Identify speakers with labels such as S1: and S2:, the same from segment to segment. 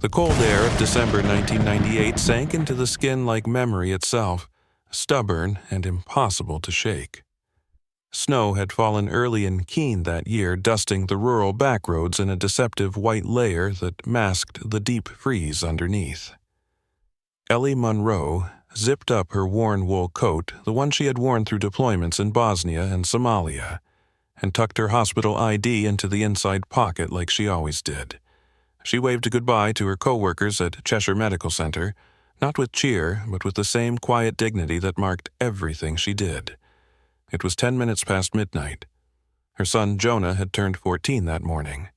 S1: The cold air of December 1998 sank into the skin like memory itself, stubborn and impossible to shake. Snow had fallen early in Keene that year, dusting the rural backroads in a deceptive white layer that masked the deep freeze underneath. Ellie Monroe zipped up her worn wool coat, the one she had worn through deployments in Bosnia and Somalia, and tucked her hospital ID into the inside pocket like she always did. She waved goodbye to her coworkers at Cheshire Medical Center, not with cheer, but with the same quiet dignity that marked everything she did. It was 10 minutes past midnight. Her son Jonah had turned 14 that morning.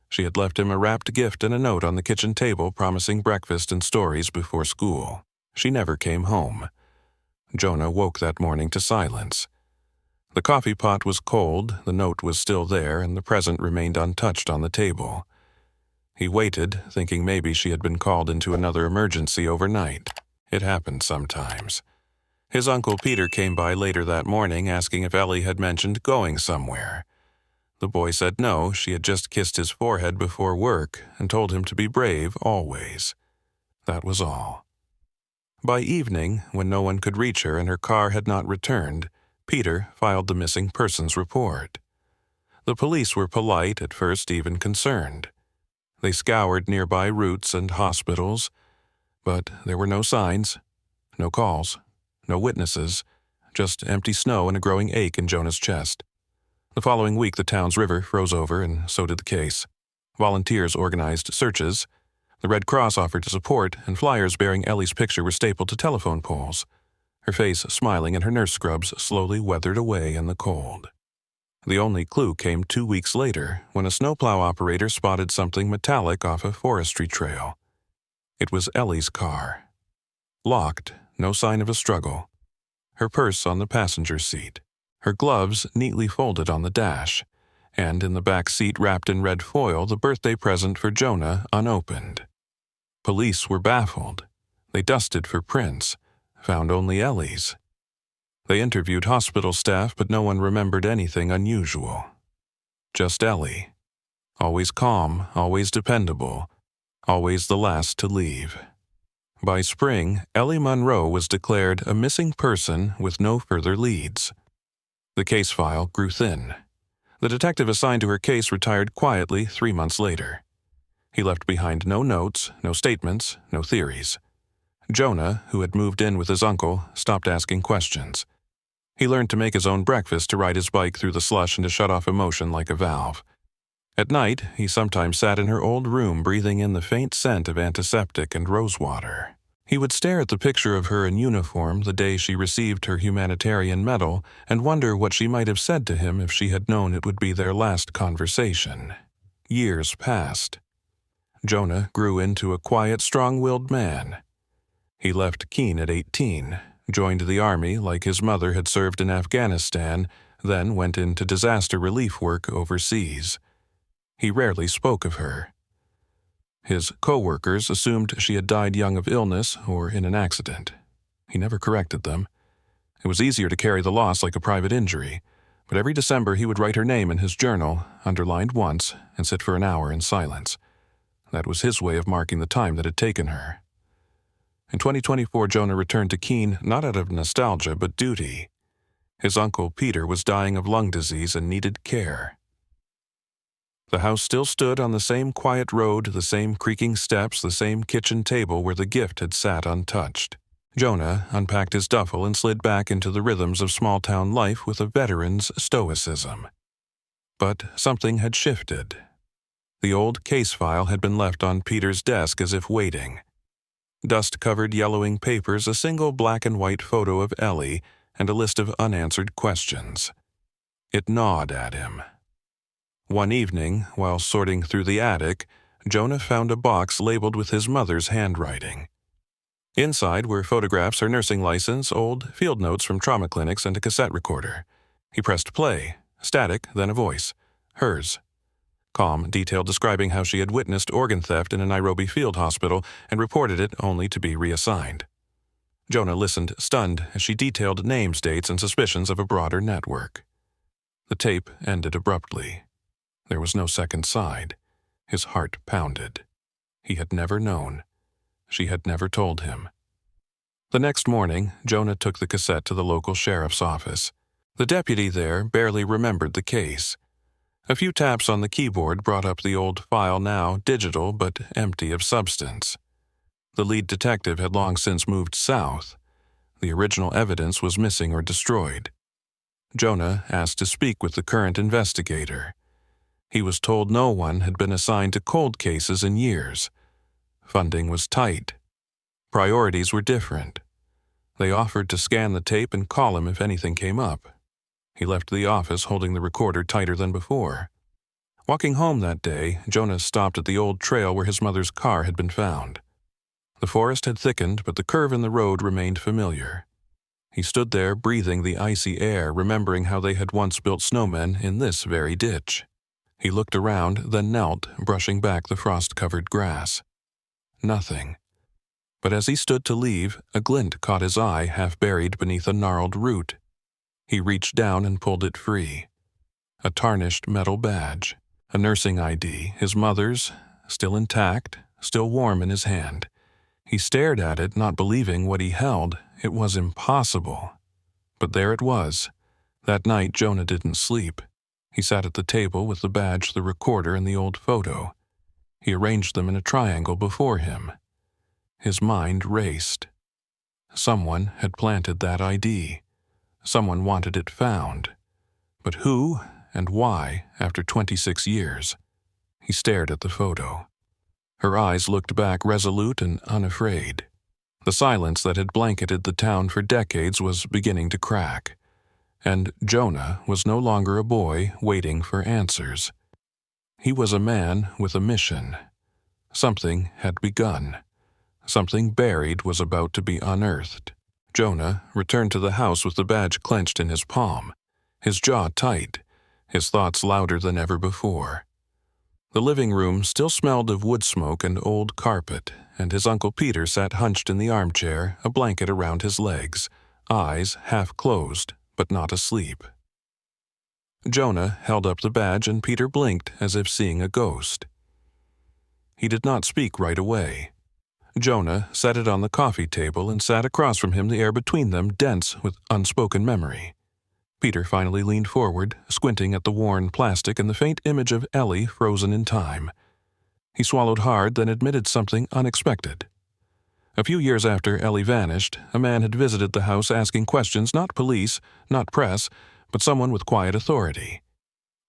S1: She had left him a wrapped gift and a note on the kitchen table promising breakfast and stories before school. She never came home. Jonah woke that morning to silence. The coffee pot was cold, the note was still there, and the present remained untouched on the table. He waited, thinking maybe she had been called into another emergency overnight. It happened sometimes. His uncle Peter came by later that morning asking if Ellie had mentioned going somewhere. The boy said no, she had just kissed his forehead before work and told him to be brave always. That was all. By evening, when no one could reach her and her car had not returned, Peter filed the missing persons report. The police were polite, at first even concerned. They scoured nearby routes and hospitals, but there were no signs, no calls, no witnesses, just empty snow and a growing ache in Jonah's chest. The following week, the town's river froze over, and so did the case. Volunteers organized searches. The Red Cross offered support, and flyers bearing Ellie's picture were stapled to telephone poles. Her face smiling and her nurse scrubs slowly weathered away in the cold. The only clue came 2 weeks later, when a snowplow operator spotted something metallic off a forestry trail. It was Ellie's car. Locked, no sign of a struggle. Her purse on the passenger seat. Her gloves neatly folded on the dash. And in the back seat wrapped in red foil, the birthday present for Jonah unopened. Police were baffled. They dusted for prints, found only Ellie's. They interviewed hospital staff, but no one remembered anything unusual. Just Ellie. Always calm, always dependable, always the last to leave. By spring, Ellie Monroe was declared a missing person with no further leads. The case file grew thin. The detective assigned to her case retired quietly 3 months later. He left behind no notes, no statements, no theories. Jonah, who had moved in with his uncle, stopped asking questions. He learned to make his own breakfast, to ride his bike through the slush, and to shut off emotion like a valve. At night, he sometimes sat in her old room breathing in the faint scent of antiseptic and rosewater. He would stare at the picture of her in uniform the day she received her humanitarian medal and wonder what she might have said to him if she had known it would be their last conversation. Years passed. Jonah grew into a quiet, strong-willed man. He left Keene at 18, joined the army like his mother had served in Afghanistan, then went into disaster relief work overseas. He rarely spoke of her. His coworkers assumed she had died young of illness or in an accident. He never corrected them. It was easier to carry the loss like a private injury, but every December he would write her name in his journal, underlined once, and sit for an hour in silence. That was his way of marking the time that had taken her. In 2024, Jonah returned to Keene not out of nostalgia but duty. His uncle Peter was dying of lung disease and needed care. The house still stood on the same quiet road, the same creaking steps, the same kitchen table where the gift had sat untouched. Jonah unpacked his duffel and slid back into the rhythms of small-town life with a veteran's stoicism. But something had shifted. The old case file had been left on Peter's desk as if waiting. Dust-covered yellowing papers, a single black and white photo of Ellie, and a list of unanswered questions. It gnawed at him. One evening, while sorting through the attic, Jonah found a box labeled with his mother's handwriting. Inside were photographs, her nursing license, old field notes from trauma clinics, and a cassette recorder. He pressed play, static, then a voice. Hers. Calm detail describing how she had witnessed organ theft in a Nairobi field hospital and reported it only to be reassigned. Jonah listened, stunned, as she detailed names, dates, and suspicions of a broader network. The tape ended abruptly. There was no second side. His heart pounded. He had never known. She had never told him. The next morning, Jonah took the cassette to the local sheriff's office. The deputy there barely remembered the case. A few taps on the keyboard brought up the old file, now digital but empty of substance. The lead detective had long since moved south. The original evidence was missing or destroyed. Jonah asked to speak with the current investigator. He was told no one had been assigned to cold cases in years. Funding was tight. Priorities were different. They offered to scan the tape and call him if anything came up. He left the office holding the recorder tighter than before. Walking home that day, Jonah stopped at the old trail where his mother's car had been found. The forest had thickened, but the curve in the road remained familiar. He stood there, breathing the icy air, remembering how they had once built snowmen in this very ditch. He looked around, then knelt, brushing back the frost-covered grass. Nothing. But as he stood to leave, a glint caught his eye, half buried beneath a gnarled root. He reached down and pulled it free. A tarnished metal badge. A nursing ID, his mother's, still intact, still warm in his hand. He stared at it, not believing what he held. It was impossible. But there it was. That night, Jonah didn't sleep. He sat at the table with the badge, the recorder, and the old photo. He arranged them in a triangle before him. His mind raced. Someone had planted that ID. Someone wanted it found. But who and why, after 26 years? He stared at the photo. Her eyes looked back resolute and unafraid. The silence that had blanketed the town for decades was beginning to crack. And Jonah was no longer a boy waiting for answers. He was a man with a mission. Something had begun. Something buried was about to be unearthed. Jonah returned to the house with the badge clenched in his palm, his jaw tight, his thoughts louder than ever before. The living room still smelled of wood smoke and old carpet, and his Uncle Peter sat hunched in the armchair, a blanket around his legs, eyes half closed, but not asleep. Jonah held up the badge and Peter blinked as if seeing a ghost. He did not speak right away. Jonah set it on the coffee table and sat across from him, the air between them dense with unspoken memory. Peter finally leaned forward, squinting at the worn plastic and the faint image of Ellie frozen in time. He swallowed hard, then admitted something unexpected. A few years after Ellie vanished, a man had visited the house asking questions, not police, not press, but someone with quiet authority.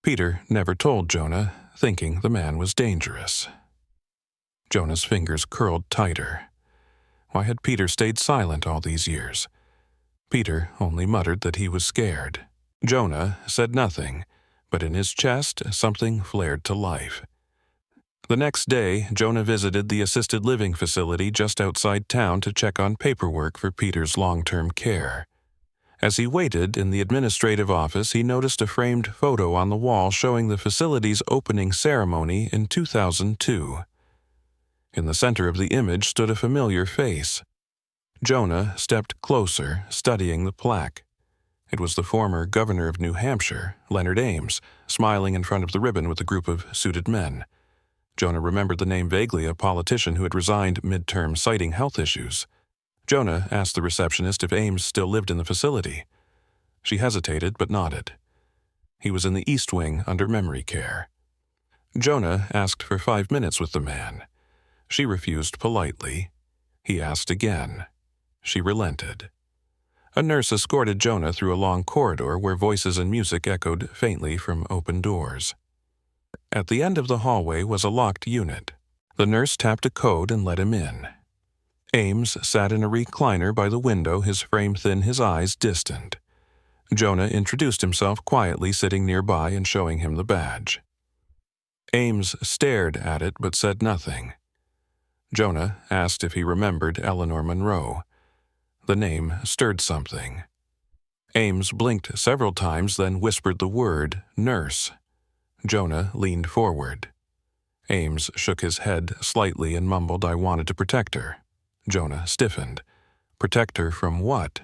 S1: Peter never told Jonah, thinking the man was dangerous. Jonah's fingers curled tighter. Why had Peter stayed silent all these years? Peter only muttered that he was scared. Jonah said nothing, but in his chest something flared to life. The next day, Jonah visited the assisted living facility just outside town to check on paperwork for Peter's long-term care. As he waited in the administrative office, he noticed a framed photo on the wall showing the facility's opening ceremony in 2002. In the center of the image stood a familiar face. Jonah stepped closer, studying the plaque. It was the former governor of New Hampshire, Leonard Ames, smiling in front of the ribbon with a group of suited men. Jonah remembered the name vaguely, a politician who had resigned midterm citing health issues. Jonah asked the receptionist if Ames still lived in the facility. She hesitated but nodded. He was in the East Wing under memory care. Jonah asked for 5 minutes with the man. She refused politely. He asked again. She relented. A nurse escorted Jonah through a long corridor where voices and music echoed faintly from open doors. At the end of the hallway was a locked unit. The nurse tapped a code and let him in. Ames sat in a recliner by the window, his frame thin, his eyes distant. Jonah introduced himself quietly, sitting nearby and showing him the badge. Ames stared at it but said nothing. Jonah asked if he remembered Ellie Monroe. The name stirred something. Ames blinked several times, then whispered the word, nurse. Jonah leaned forward. Ames shook his head slightly and mumbled, I wanted to protect her. Jonah stiffened. Protect her from what?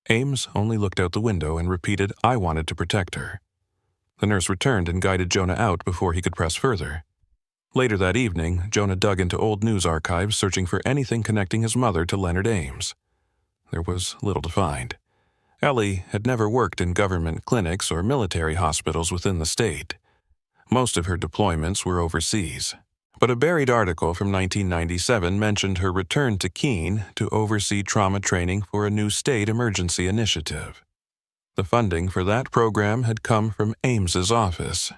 S1: Ames only looked out the window and repeated, I wanted to protect her. The nurse returned and guided Jonah out before he could press further. Later that evening, Jonah dug into old news archives searching for anything connecting his mother to Leonard Ames. There was little to find. Ellie had never worked in government clinics or military hospitals within the state. Most of her deployments were overseas. But a buried article from 1997 mentioned her return to Keene to oversee trauma training for a new state emergency initiative. The funding for that program had come from Ames's office.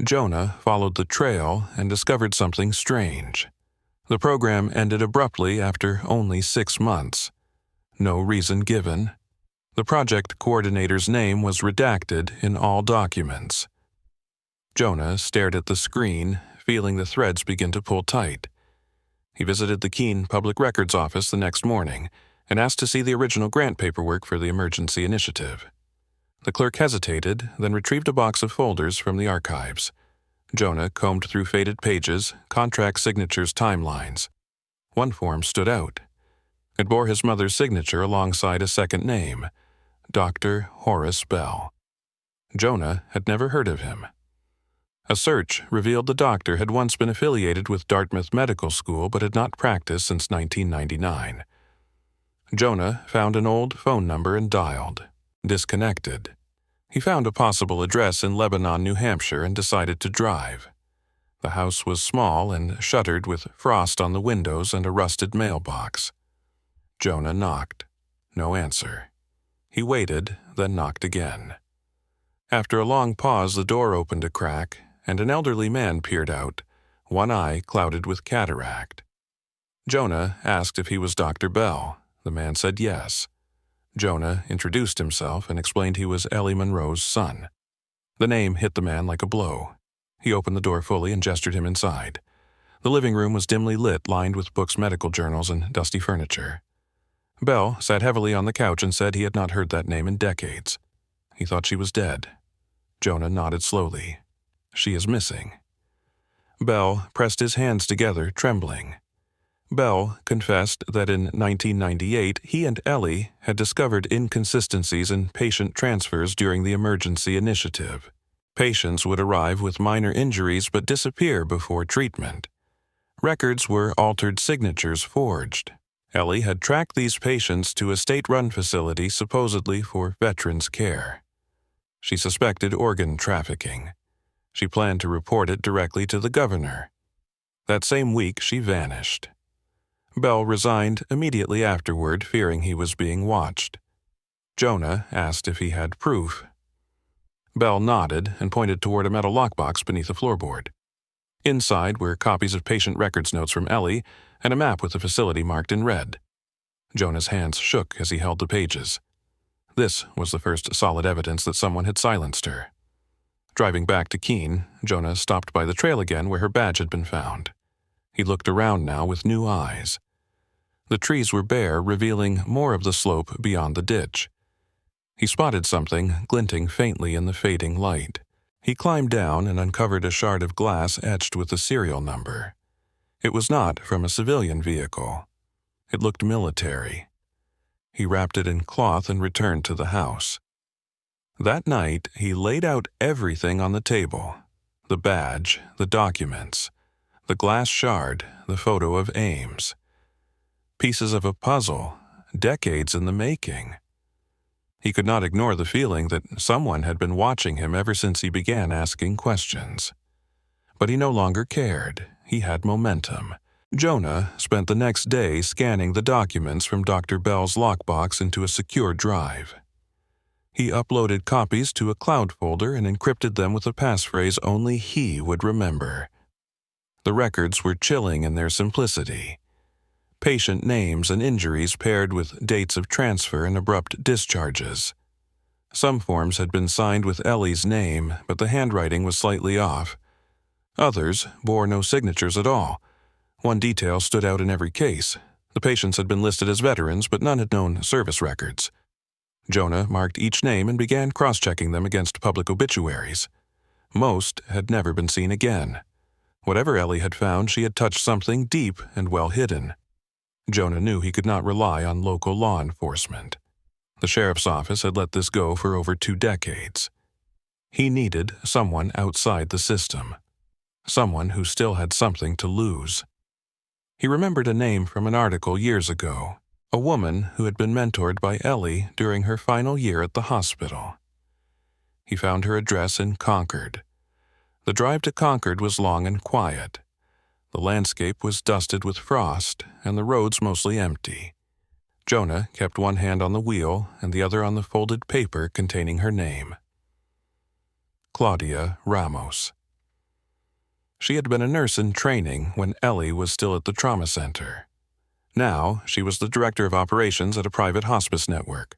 S1: Jonah followed the trail and discovered something strange. The program ended abruptly after only 6 months. No reason given. The project coordinator's name was redacted in all documents. Jonah stared at the screen, feeling the threads begin to pull tight. He visited the Keene Public Records Office the next morning and asked to see the original grant paperwork for the emergency initiative. The clerk hesitated, then retrieved a box of folders from the archives. Jonah combed through faded pages, contract signatures, timelines. One form stood out. It bore his mother's signature alongside a second name, Dr. Horace Bell. Jonah had never heard of him. A search revealed the doctor had once been affiliated with Dartmouth Medical School but had not practiced since 1999. Jonah found an old phone number and dialed. Disconnected. He found a possible address in Lebanon, New Hampshire, and decided to drive. The house was small and shuttered with frost on the windows and a rusted mailbox. Jonah knocked. No answer. He waited, then knocked again. After a long pause, the door opened a crack, and an elderly man peered out, one eye clouded with cataract. Jonah asked if he was Dr. Bell. The man said yes. Jonah introduced himself and explained he was Ellie Monroe's son. The name hit the man like a blow. He opened the door fully and gestured him inside. The living room was dimly lit, lined with books, medical journals, and dusty furniture. Bell sat heavily on the couch and said he had not heard that name in decades. He thought she was dead. Jonah nodded slowly. She is missing. Bell pressed his hands together, trembling. Bell confessed that in 1998 he and Ellie had discovered inconsistencies in patient transfers during the emergency initiative. Patients would arrive with minor injuries but disappear before treatment. Records were altered, signatures forged. Ellie had tracked these patients to a state-run facility supposedly for veterans' care. She suspected organ trafficking. She planned to report it directly to the governor. That same week, she vanished. Bell resigned immediately afterward, fearing he was being watched. Jonah asked if he had proof. Bell nodded and pointed toward a metal lockbox beneath the floorboard. Inside were copies of patient records notes from Ellie and a map with the facility marked in red. Jonah's hands shook as he held the pages. This was the first solid evidence that someone had silenced her. Driving back to Keene, Jonah stopped by the trail again where her badge had been found. He looked around now with new eyes. The trees were bare, revealing more of the slope beyond the ditch. He spotted something glinting faintly in the fading light. He climbed down and uncovered a shard of glass etched with a serial number. It was not from a civilian vehicle. It looked military. He wrapped it in cloth and returned to the house. That night, he laid out everything on the table: the badge, the documents, the glass shard, the photo of Ames. Pieces of a puzzle, decades in the making. He could not ignore the feeling that someone had been watching him ever since he began asking questions. But he no longer cared. He had momentum. Jonah spent the next day scanning the documents from Dr. Bell's lockbox into a secure drive. He uploaded copies to a cloud folder and encrypted them with a passphrase only he would remember. The records were chilling in their simplicity. Patient names and injuries paired with dates of transfer and abrupt discharges. Some forms had been signed with Ellie's name, but the handwriting was slightly off. Others bore no signatures at all. One detail stood out in every case. The patients had been listed as veterans, but none had known service records. Jonah marked each name and began cross-checking them against public obituaries. Most had never been seen again. Whatever Ellie had found, she had touched something deep and well hidden. Jonah knew he could not rely on local law enforcement. The sheriff's office had let this go for over 2 decades. He needed someone outside the system. someone who still had something to lose. He remembered a name from an article years ago, a woman who had been mentored by Ellie during her final year at the hospital. He found her address in Concord. The drive to Concord was long and quiet. The landscape was dusted with frost, and the roads mostly empty. Jonah kept one hand on the wheel and the other on the folded paper containing her name. Claudia Ramos. She had been a nurse in training when Ellie was still at the trauma center. Now, she was the director of operations at a private hospice network.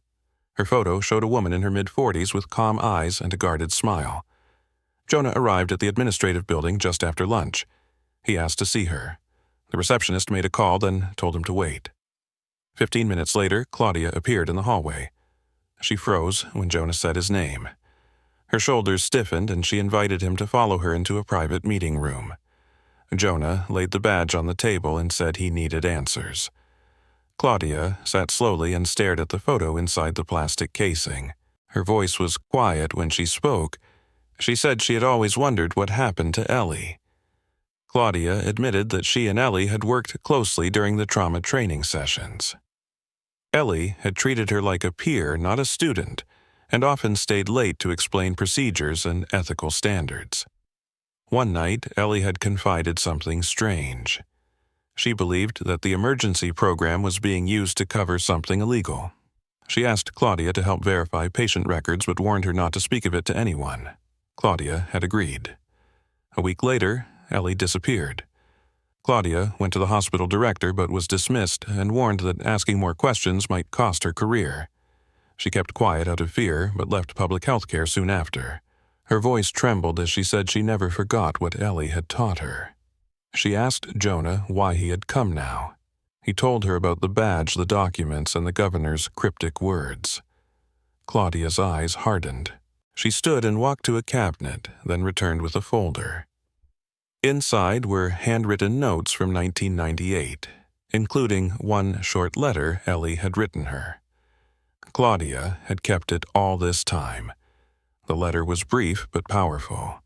S1: Her photo showed a woman in her mid-40s with calm eyes and a guarded smile. Jonah arrived at the administrative building just after lunch. He asked to see her. The receptionist made a call, then told him to wait. 15 minutes later, Claudia appeared in the hallway. She froze when Jonah said his name. Her shoulders stiffened, and she invited him to follow her into a private meeting room. Jonah laid the badge on the table and said he needed answers. Claudia sat slowly and stared at the photo inside the plastic casing. Her voice was quiet when she spoke. She said she had always wondered what happened to Ellie. Claudia admitted that she and Ellie had worked closely during the trauma training sessions. Ellie had treated her like a peer, not a student, and often stayed late to explain procedures and ethical standards. One night, Ellie had confided something strange. She believed that the emergency program was being used to cover something illegal. She asked Claudia to help verify patient records but warned her not to speak of it to anyone. Claudia had agreed. A week later, Ellie disappeared. Claudia went to the hospital director but was dismissed and warned that asking more questions might cost her career. She kept quiet out of fear but left public health care soon after. Her voice trembled as she said she never forgot what Ellie had taught her. She asked Jonah why he had come now. He told her about the badge, the documents, and the governor's cryptic words. Claudia's eyes hardened. She stood and walked to a cabinet, then returned with a folder. Inside were handwritten notes from 1998, including one short letter Ellie had written her. Claudia had kept it all this time. The letter was brief but powerful.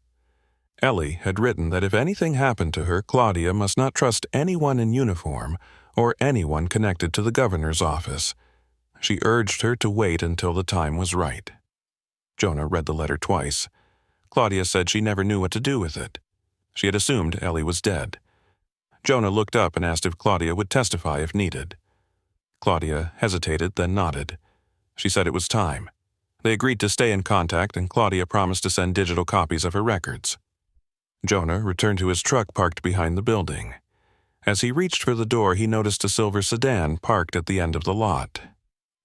S1: Ellie had written that if anything happened to her, Claudia must not trust anyone in uniform or anyone connected to the governor's office. She urged her to wait until the time was right. Jonah read the letter twice. Claudia said she never knew what to do with it. She had assumed Ellie was dead. Jonah looked up and asked if Claudia would testify if needed. Claudia hesitated, then nodded. She said it was time. They agreed to stay in contact, and Claudia promised to send digital copies of her records. Jonah returned to his truck parked behind the building. As he reached for the door, he noticed a silver sedan parked at the end of the lot.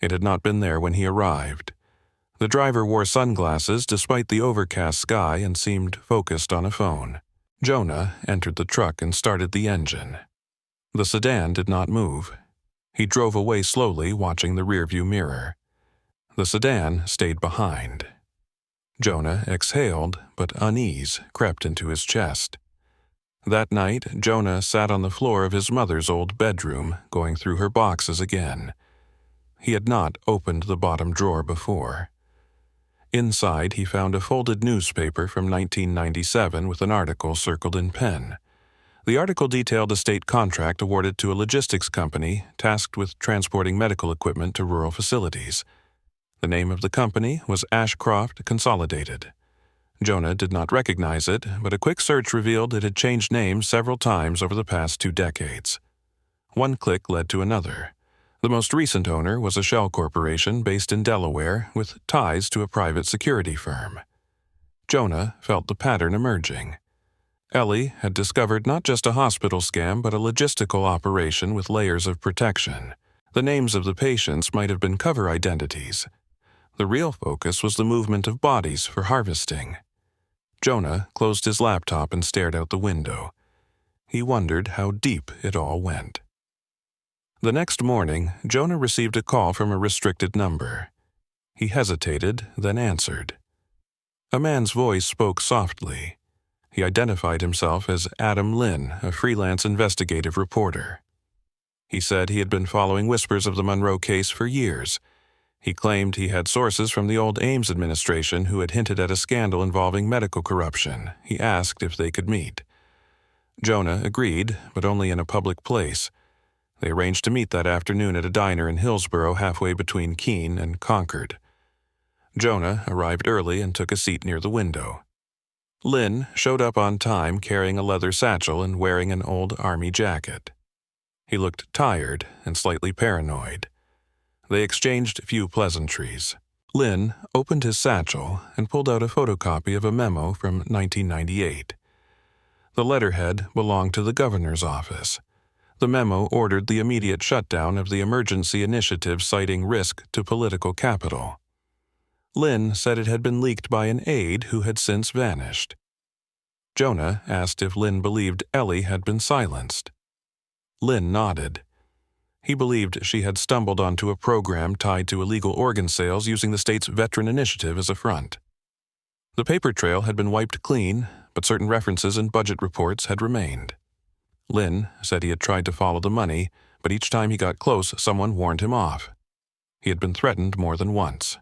S1: It had not been there when he arrived. The driver wore sunglasses despite the overcast sky and seemed focused on a phone. Jonah entered the truck and started the engine. The sedan did not move. He drove away slowly, watching the rearview mirror. The sedan stayed behind. Jonah exhaled, but unease crept into his chest. That night, Jonah sat on the floor of his mother's old bedroom, going through her boxes again. He had not opened the bottom drawer before. Inside, he found a folded newspaper from 1997 with an article circled in pen. The article detailed a state contract awarded to a logistics company tasked with transporting medical equipment to rural facilities. The name of the company was Ashcroft Consolidated. Jonah did not recognize it, but a quick search revealed it had changed names several times over the past 2 decades. One click led to another. The most recent owner was a shell corporation based in Delaware with ties to a private security firm. Jonah felt the pattern emerging. Ellie had discovered not just a hospital scam but a logistical operation with layers of protection. The names of the patients might have been cover identities. The real focus was the movement of bodies for harvesting. Jonah closed his laptop and stared out the window. He wondered how deep it all went. The next morning, Jonah received a call from a restricted number. He hesitated, then answered. A man's voice spoke softly. He identified himself as Adam Lynn, a freelance investigative reporter. He said he had been following whispers of the Monroe case for years. He claimed he had sources from the old Ames administration who had hinted at a scandal involving medical corruption. He asked if they could meet. Jonah agreed, but only in a public place. They arranged to meet that afternoon at a diner in Hillsborough, halfway between Keene and Concord. Jonah arrived early and took a seat near the window. Lynn showed up on time carrying a leather satchel and wearing an old army jacket. He looked tired and slightly paranoid. They exchanged few pleasantries. Lynn opened his satchel and pulled out a photocopy of a memo from 1998. The letterhead belonged to the governor's office. The memo ordered the immediate shutdown of the emergency initiative, citing risk to political capital. Lynn said it had been leaked by an aide who had since vanished. Jonah asked if Lynn believed Ellie had been silenced. Lynn nodded. He believed she had stumbled onto a program tied to illegal organ sales using the state's veteran initiative as a front. The paper trail had been wiped clean, but certain references and budget reports had remained. Lynn said he had tried to follow the money, but each time he got close, someone warned him off. He had been threatened more than once.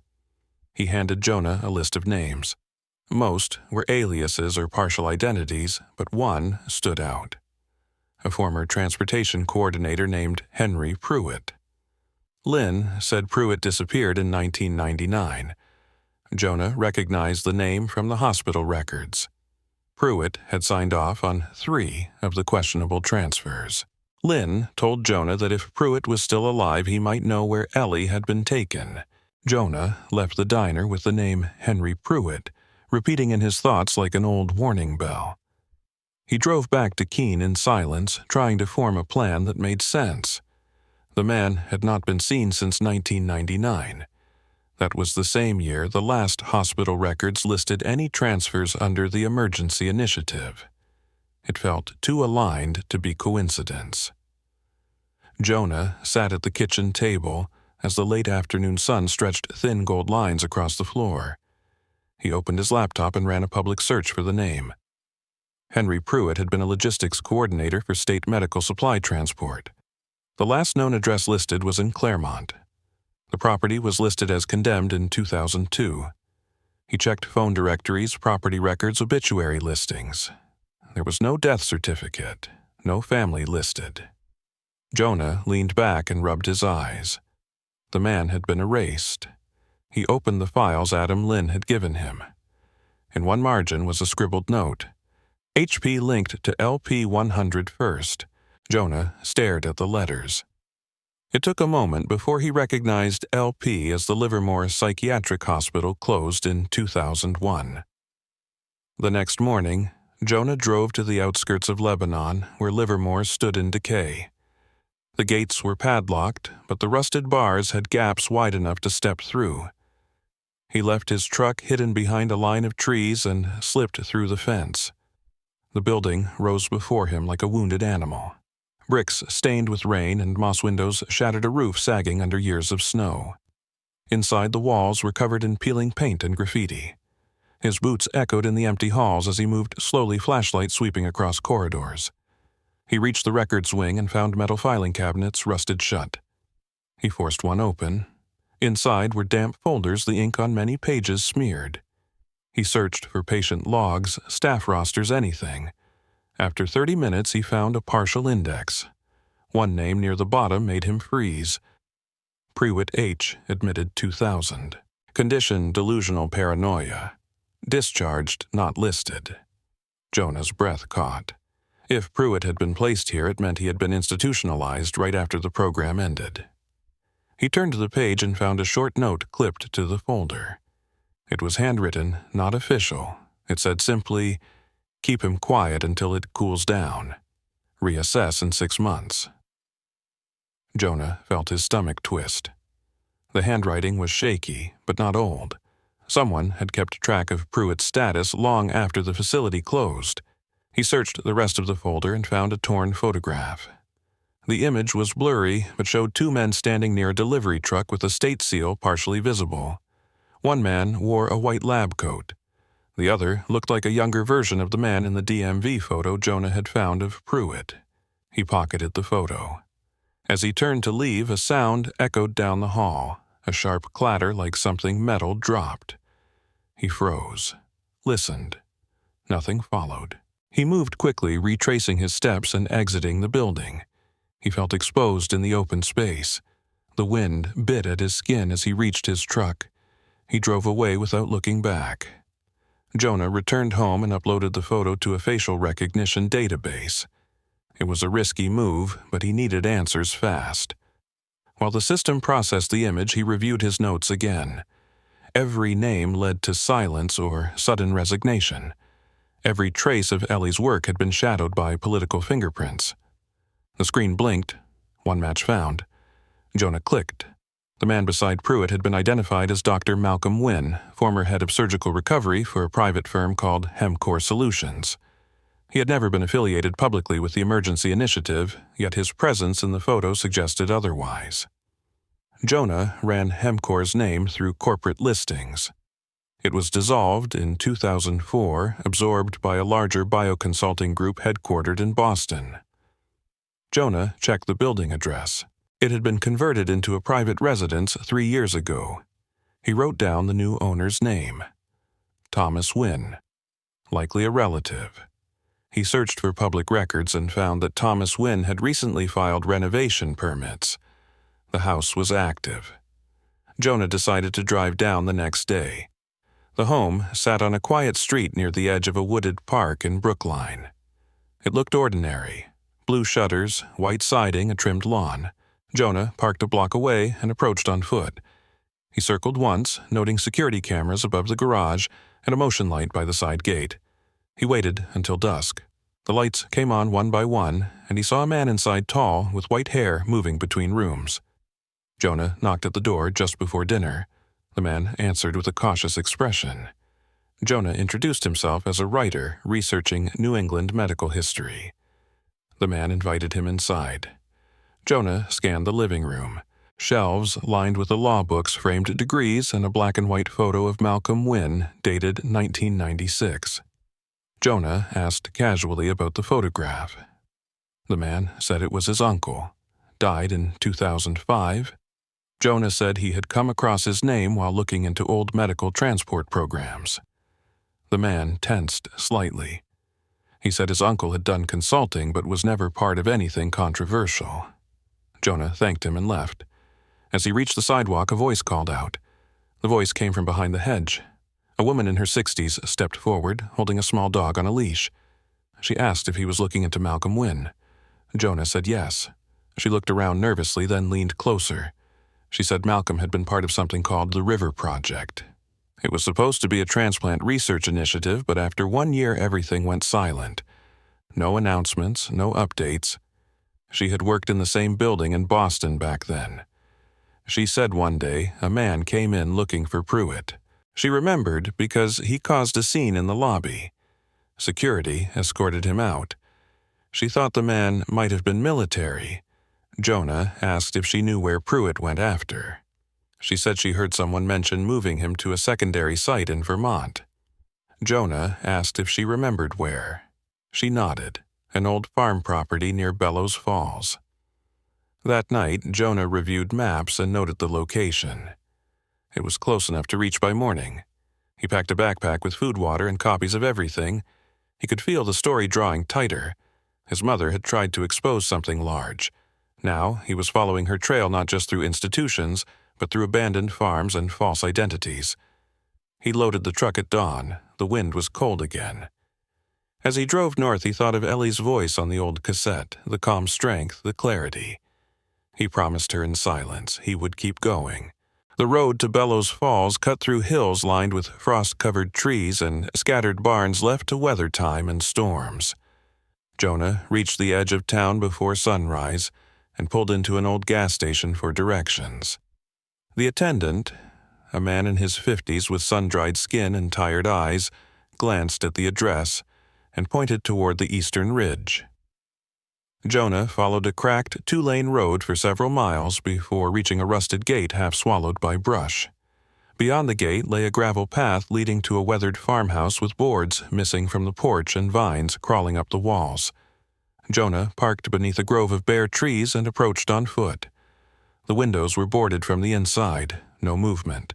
S1: He handed Jonah a list of names. Most were aliases or partial identities, but one stood out. A former transportation coordinator named Henry Pruitt. Lynn said Pruitt disappeared in 1999. Jonah recognized the name from the hospital records. Pruitt had signed off on 3 of the questionable transfers. Lynn told Jonah that if Pruitt was still alive, he might know where Ellie had been taken. Jonah left the diner with the name Henry Pruitt, repeating in his thoughts like an old warning bell. He drove back to Keene in silence, trying to form a plan that made sense. The man had not been seen since 1999. That was the same year the last hospital records listed any transfers under the emergency initiative. It felt too aligned to be coincidence. Jonah sat at the kitchen table as the late afternoon sun stretched thin gold lines across the floor. He opened his laptop and ran a public search for the name. Henry Pruitt had been a logistics coordinator for state medical supply transport. The last known address listed was in Claremont. The property was listed as condemned in 2002. He checked phone directories, property records, obituary listings. There was no death certificate, no family listed. Jonah leaned back and rubbed his eyes. The man had been erased. He opened the files Adam Lynn had given him. In one margin was a scribbled note. HP linked to LP 100 first. Jonah stared at the letters. It took a moment before he recognized LP as the Livermore Psychiatric Hospital closed in 2001. The next morning, Jonah drove to the outskirts of Lebanon, where Livermore stood in decay. The gates were padlocked, but the rusted bars had gaps wide enough to step through. He left his truck hidden behind a line of trees and slipped through the fence. The building rose before him like a wounded animal. Bricks stained with rain and moss windows shattered a roof sagging under years of snow. Inside, the walls were covered in peeling paint and graffiti. His boots echoed in the empty halls as he moved slowly, flashlight sweeping across corridors. He reached the records wing and found metal filing cabinets rusted shut. He forced one open. Inside were damp folders, the ink on many pages smeared. He searched for patient logs, staff rosters, anything. After 30 minutes, he found a partial index. One name near the bottom made him freeze. Pruitt H. admitted 2000. Condition delusional paranoia. Discharged, not listed. Jonah's breath caught. If Pruitt had been placed here, it meant he had been institutionalized right after the program ended. He turned to the page and found a short note clipped to the folder. It was handwritten, not official. It said simply, "Keep him quiet until it cools down. Reassess in 6 months." Jonah felt his stomach twist. The handwriting was shaky, but not old. Someone had kept track of Pruitt's status long after the facility closed. He searched the rest of the folder and found a torn photograph. The image was blurry, but showed 2 men standing near a delivery truck with a state seal partially visible. One man wore a white lab coat. The other looked like a younger version of the man in the DMV photo Jonah had found of Pruitt. He pocketed the photo. As he turned to leave, a sound echoed down the hall, a sharp clatter like something metal dropped. He froze, listened. Nothing followed. He moved quickly, retracing his steps and exiting the building. He felt exposed in the open space. The wind bit at his skin as he reached his truck. He drove away without looking back. Jonah returned home and uploaded the photo to a facial recognition database. It was a risky move, but he needed answers fast. While the system processed the image, he reviewed his notes again. Every name led to silence or sudden resignation. Every trace of Ellie's work had been shadowed by political fingerprints. The screen blinked. One match found. Jonah clicked. The man beside Pruitt had been identified as Dr. Malcolm Wynn, former head of surgical recovery for a private firm called Hemcore Solutions. He had never been affiliated publicly with the emergency initiative, yet his presence in the photo suggested otherwise. Jonah ran Hemcore's name through corporate listings. It was dissolved in 2004, absorbed by a larger bioconsulting group headquartered in Boston. Jonah checked the building address. It had been converted into a private residence 3 years ago. He wrote down the new owner's name. Thomas Wynn. Likely a relative. He searched for public records and found that Thomas Wynn had recently filed renovation permits. The house was active. Jonah decided to drive down the next day. The home sat on a quiet street near the edge of a wooded park in Brookline. It looked ordinary. Blue shutters, white siding, a trimmed lawn. Jonah parked a block away and approached on foot. He circled once, noting security cameras above the garage and a motion light by the side gate. He waited until dusk. The lights came on one by one, and he saw a man inside tall, with white hair moving between rooms. Jonah knocked at the door just before dinner. The man answered with a cautious expression. Jonah introduced himself as a writer researching New England medical history. The man invited him inside. Jonah scanned the living room. Shelves lined with the law books, framed degrees, and a black and white photo of Malcolm Wynn, dated 1996. Jonah asked casually about the photograph. The man said it was his uncle. Died in 2005. Jonah said he had come across his name while looking into old medical transport programs. The man tensed slightly. He said his uncle had done consulting but was never part of anything controversial. Jonah thanked him and left. As he reached the sidewalk, a voice called out. The voice came from behind the hedge. A woman in her 60s stepped forward, holding a small dog on a leash. She asked if he was looking into Malcolm Wynn. Jonah said yes. She looked around nervously, then leaned closer. She said Malcolm had been part of something called the River Project. It was supposed to be a transplant research initiative, but after 1 year everything went silent. No announcements, no updates. She had worked in the same building in Boston back then. She said one day a man came in looking for Pruitt. She remembered because he caused a scene in the lobby. Security escorted him out. She thought the man might have been military. Jonah asked if she knew where Pruitt went after. She said she heard someone mention moving him to a secondary site in Vermont. Jonah asked if she remembered where. She nodded. An old farm property near Bellows Falls. That night, Jonah reviewed maps and noted the location. It was close enough to reach by morning. He packed a backpack with food, water, and copies of everything. He could feel the story drawing tighter. His mother had tried to expose something large. Now he was following her trail not just through institutions, but through abandoned farms and false identities. He loaded the truck at dawn. The wind was cold again. As he drove north, he thought of Ellie's voice on the old cassette, the calm strength, the clarity. He promised her in silence he would keep going. The road to Bellows Falls cut through hills lined with frost-covered trees and scattered barns left to weather time and storms. Jonah reached the edge of town before sunrise and pulled into an old gas station for directions. The attendant, a man in his 50s with sun-dried skin and tired eyes, glanced at the address and pointed toward the eastern ridge. Jonah followed a cracked 2-lane road for several miles before reaching a rusted gate half swallowed by brush. Beyond the gate lay a gravel path leading to a weathered farmhouse with boards missing from the porch and vines crawling up the walls. Jonah parked beneath a grove of bare trees and approached on foot. The windows were boarded from the inside, no movement.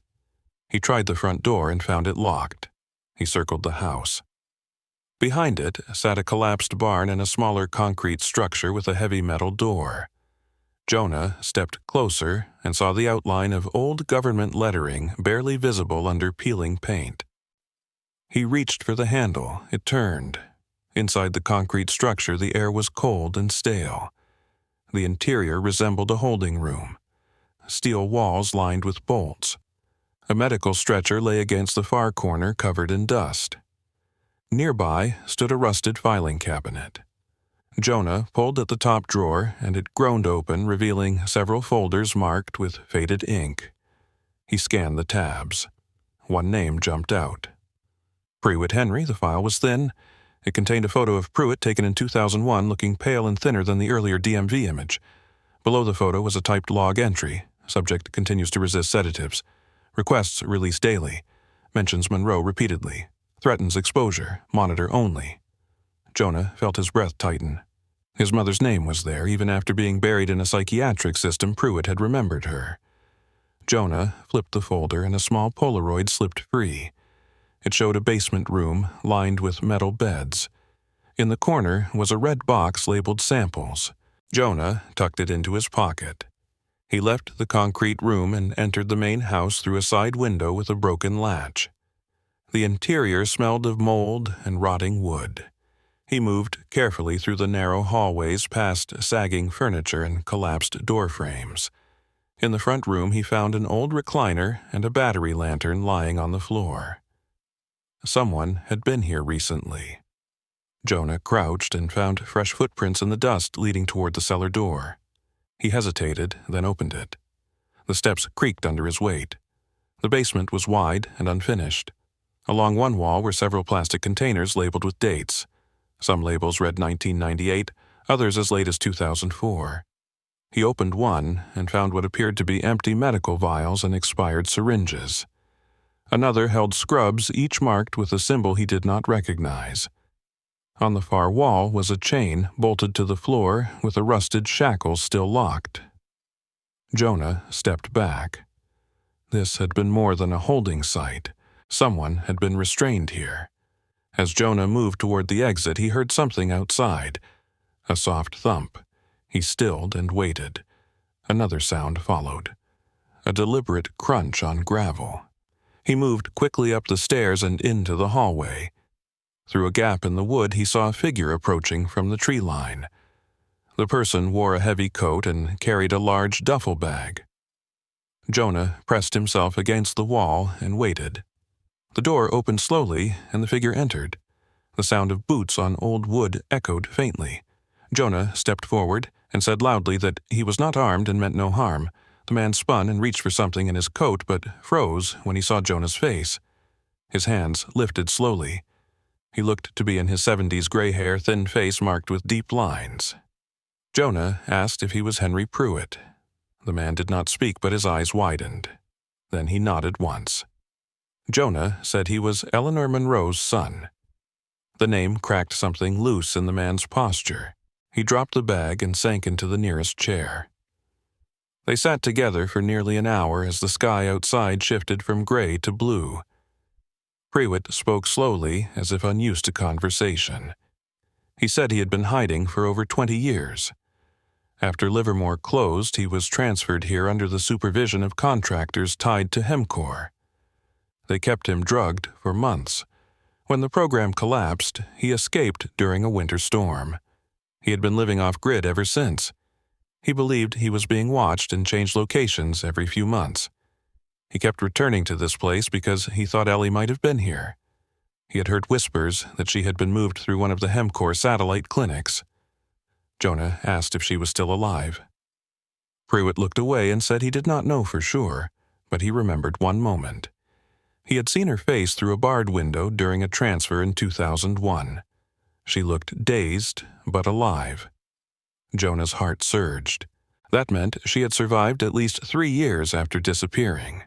S1: He tried the front door and found it locked. He circled the house. Behind it sat a collapsed barn and a smaller concrete structure with a heavy metal door. Jonah stepped closer and saw the outline of old government lettering barely visible under peeling paint. He reached for the handle. It turned. Inside the concrete structure, the air was cold and stale. The interior resembled a holding room. Steel walls lined with bolts. A medical stretcher lay against the far corner, covered in dust. Nearby stood a rusted filing cabinet. Jonah pulled at the top drawer, and it groaned open, revealing several folders marked with faded ink. He scanned the tabs. One name jumped out. Pruitt Henry. The file was thin. It contained a photo of Pruitt taken in 2001, looking pale and thinner than the earlier DMV image. Below the photo was a typed log entry. Subject continues to resist sedatives. Requests released daily. Mentions Monroe repeatedly. Threatens exposure. Monitor only. Jonah felt his breath tighten. His mother's name was there. Even after being buried in a psychiatric system, Pruitt had remembered her. Jonah flipped the folder and a small Polaroid slipped free. It showed a basement room lined with metal beds. In the corner was a red box labeled samples. Jonah tucked it into his pocket. He left the concrete room and entered the main house through a side window with a broken latch. The interior smelled of mold and rotting wood. He moved carefully through the narrow hallways past sagging furniture and collapsed door frames. In the front room, he found an old recliner and a battery lantern lying on the floor. Someone had been here recently. Jonah crouched and found fresh footprints in the dust leading toward the cellar door. He hesitated, then opened it. The steps creaked under his weight. The basement was wide and unfinished. Along one wall were several plastic containers labeled with dates. Some labels read 1998, others as late as 2004. He opened one and found what appeared to be empty medical vials and expired syringes. Another held scrubs, each marked with a symbol he did not recognize. On the far wall was a chain bolted to the floor with a rusted shackle still locked. Jonah stepped back. This had been more than a holding site. Someone had been restrained here. As Jonah moved toward the exit, he heard something outside. A soft thump. He stilled and waited. Another sound followed. A deliberate crunch on gravel. He moved quickly up the stairs and into the hallway. Through a gap in the wood, he saw a figure approaching from the tree line. The person wore a heavy coat and carried a large duffel bag. Jonah pressed himself against the wall and waited. The door opened slowly, and the figure entered. The sound of boots on old wood echoed faintly. Jonah stepped forward and said loudly that he was not armed and meant no harm. The man spun and reached for something in his coat, but froze when he saw Jonah's face. His hands lifted slowly. He looked to be in his 70s, gray hair, thin face marked with deep lines. Jonah asked if he was Henry Pruitt. The man did not speak, but his eyes widened. Then he nodded once. Jonah said he was Ellie Monroe's son. The name cracked something loose in the man's posture. He dropped the bag and sank into the nearest chair. They sat together for nearly an hour as the sky outside shifted from gray to blue. Pruitt spoke slowly, as if unused to conversation. He said he had been hiding for over 20 years. After Livermore closed, he was transferred here under the supervision of contractors tied to Hemcor. They kept him drugged for months. When the program collapsed, he escaped during a winter storm. He had been living off-grid ever since. He believed he was being watched and changed locations every few months. He kept returning to this place because he thought Ellie might have been here. He had heard whispers that she had been moved through one of the Hemcor satellite clinics. Jonah asked if she was still alive. Pruitt looked away and said he did not know for sure, but he remembered one moment. He had seen her face through a barred window during a transfer in 2001. She looked dazed, but alive. Jonah's heart surged. That meant she had survived at least 3 years after disappearing.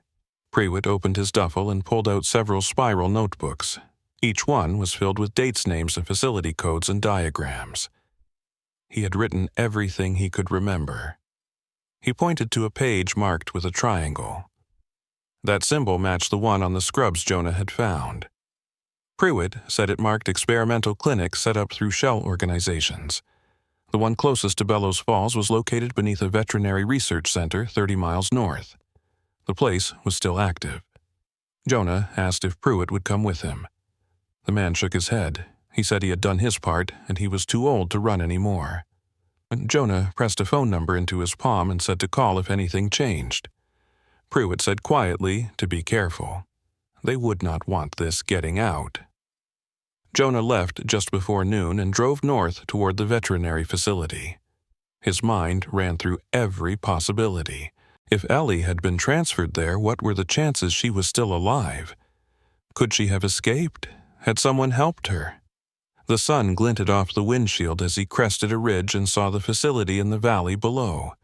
S1: Pruitt opened his duffel and pulled out several spiral notebooks. Each one was filled with dates, names, and facility codes and diagrams. He had written everything he could remember. He pointed to a page marked with a triangle. That symbol matched the one on the scrubs Jonah had found. Pruitt said it marked experimental clinics set up through shell organizations. The one closest to Bellows Falls was located beneath a veterinary research center 30 miles north. The place was still active. Jonah asked if Pruitt would come with him. The man shook his head. He said he had done his part and he was too old to run anymore. Jonah pressed a phone number into his palm and said to call if anything changed. Pruitt said quietly to be careful. They would not want this getting out. Jonah left just before noon and drove north toward the veterinary facility. His mind ran through every possibility. If Ellie had been transferred there, what were the chances she was still alive? Could she have escaped? Had someone helped her? The sun glinted off the windshield as he crested a ridge and saw the facility in the valley below.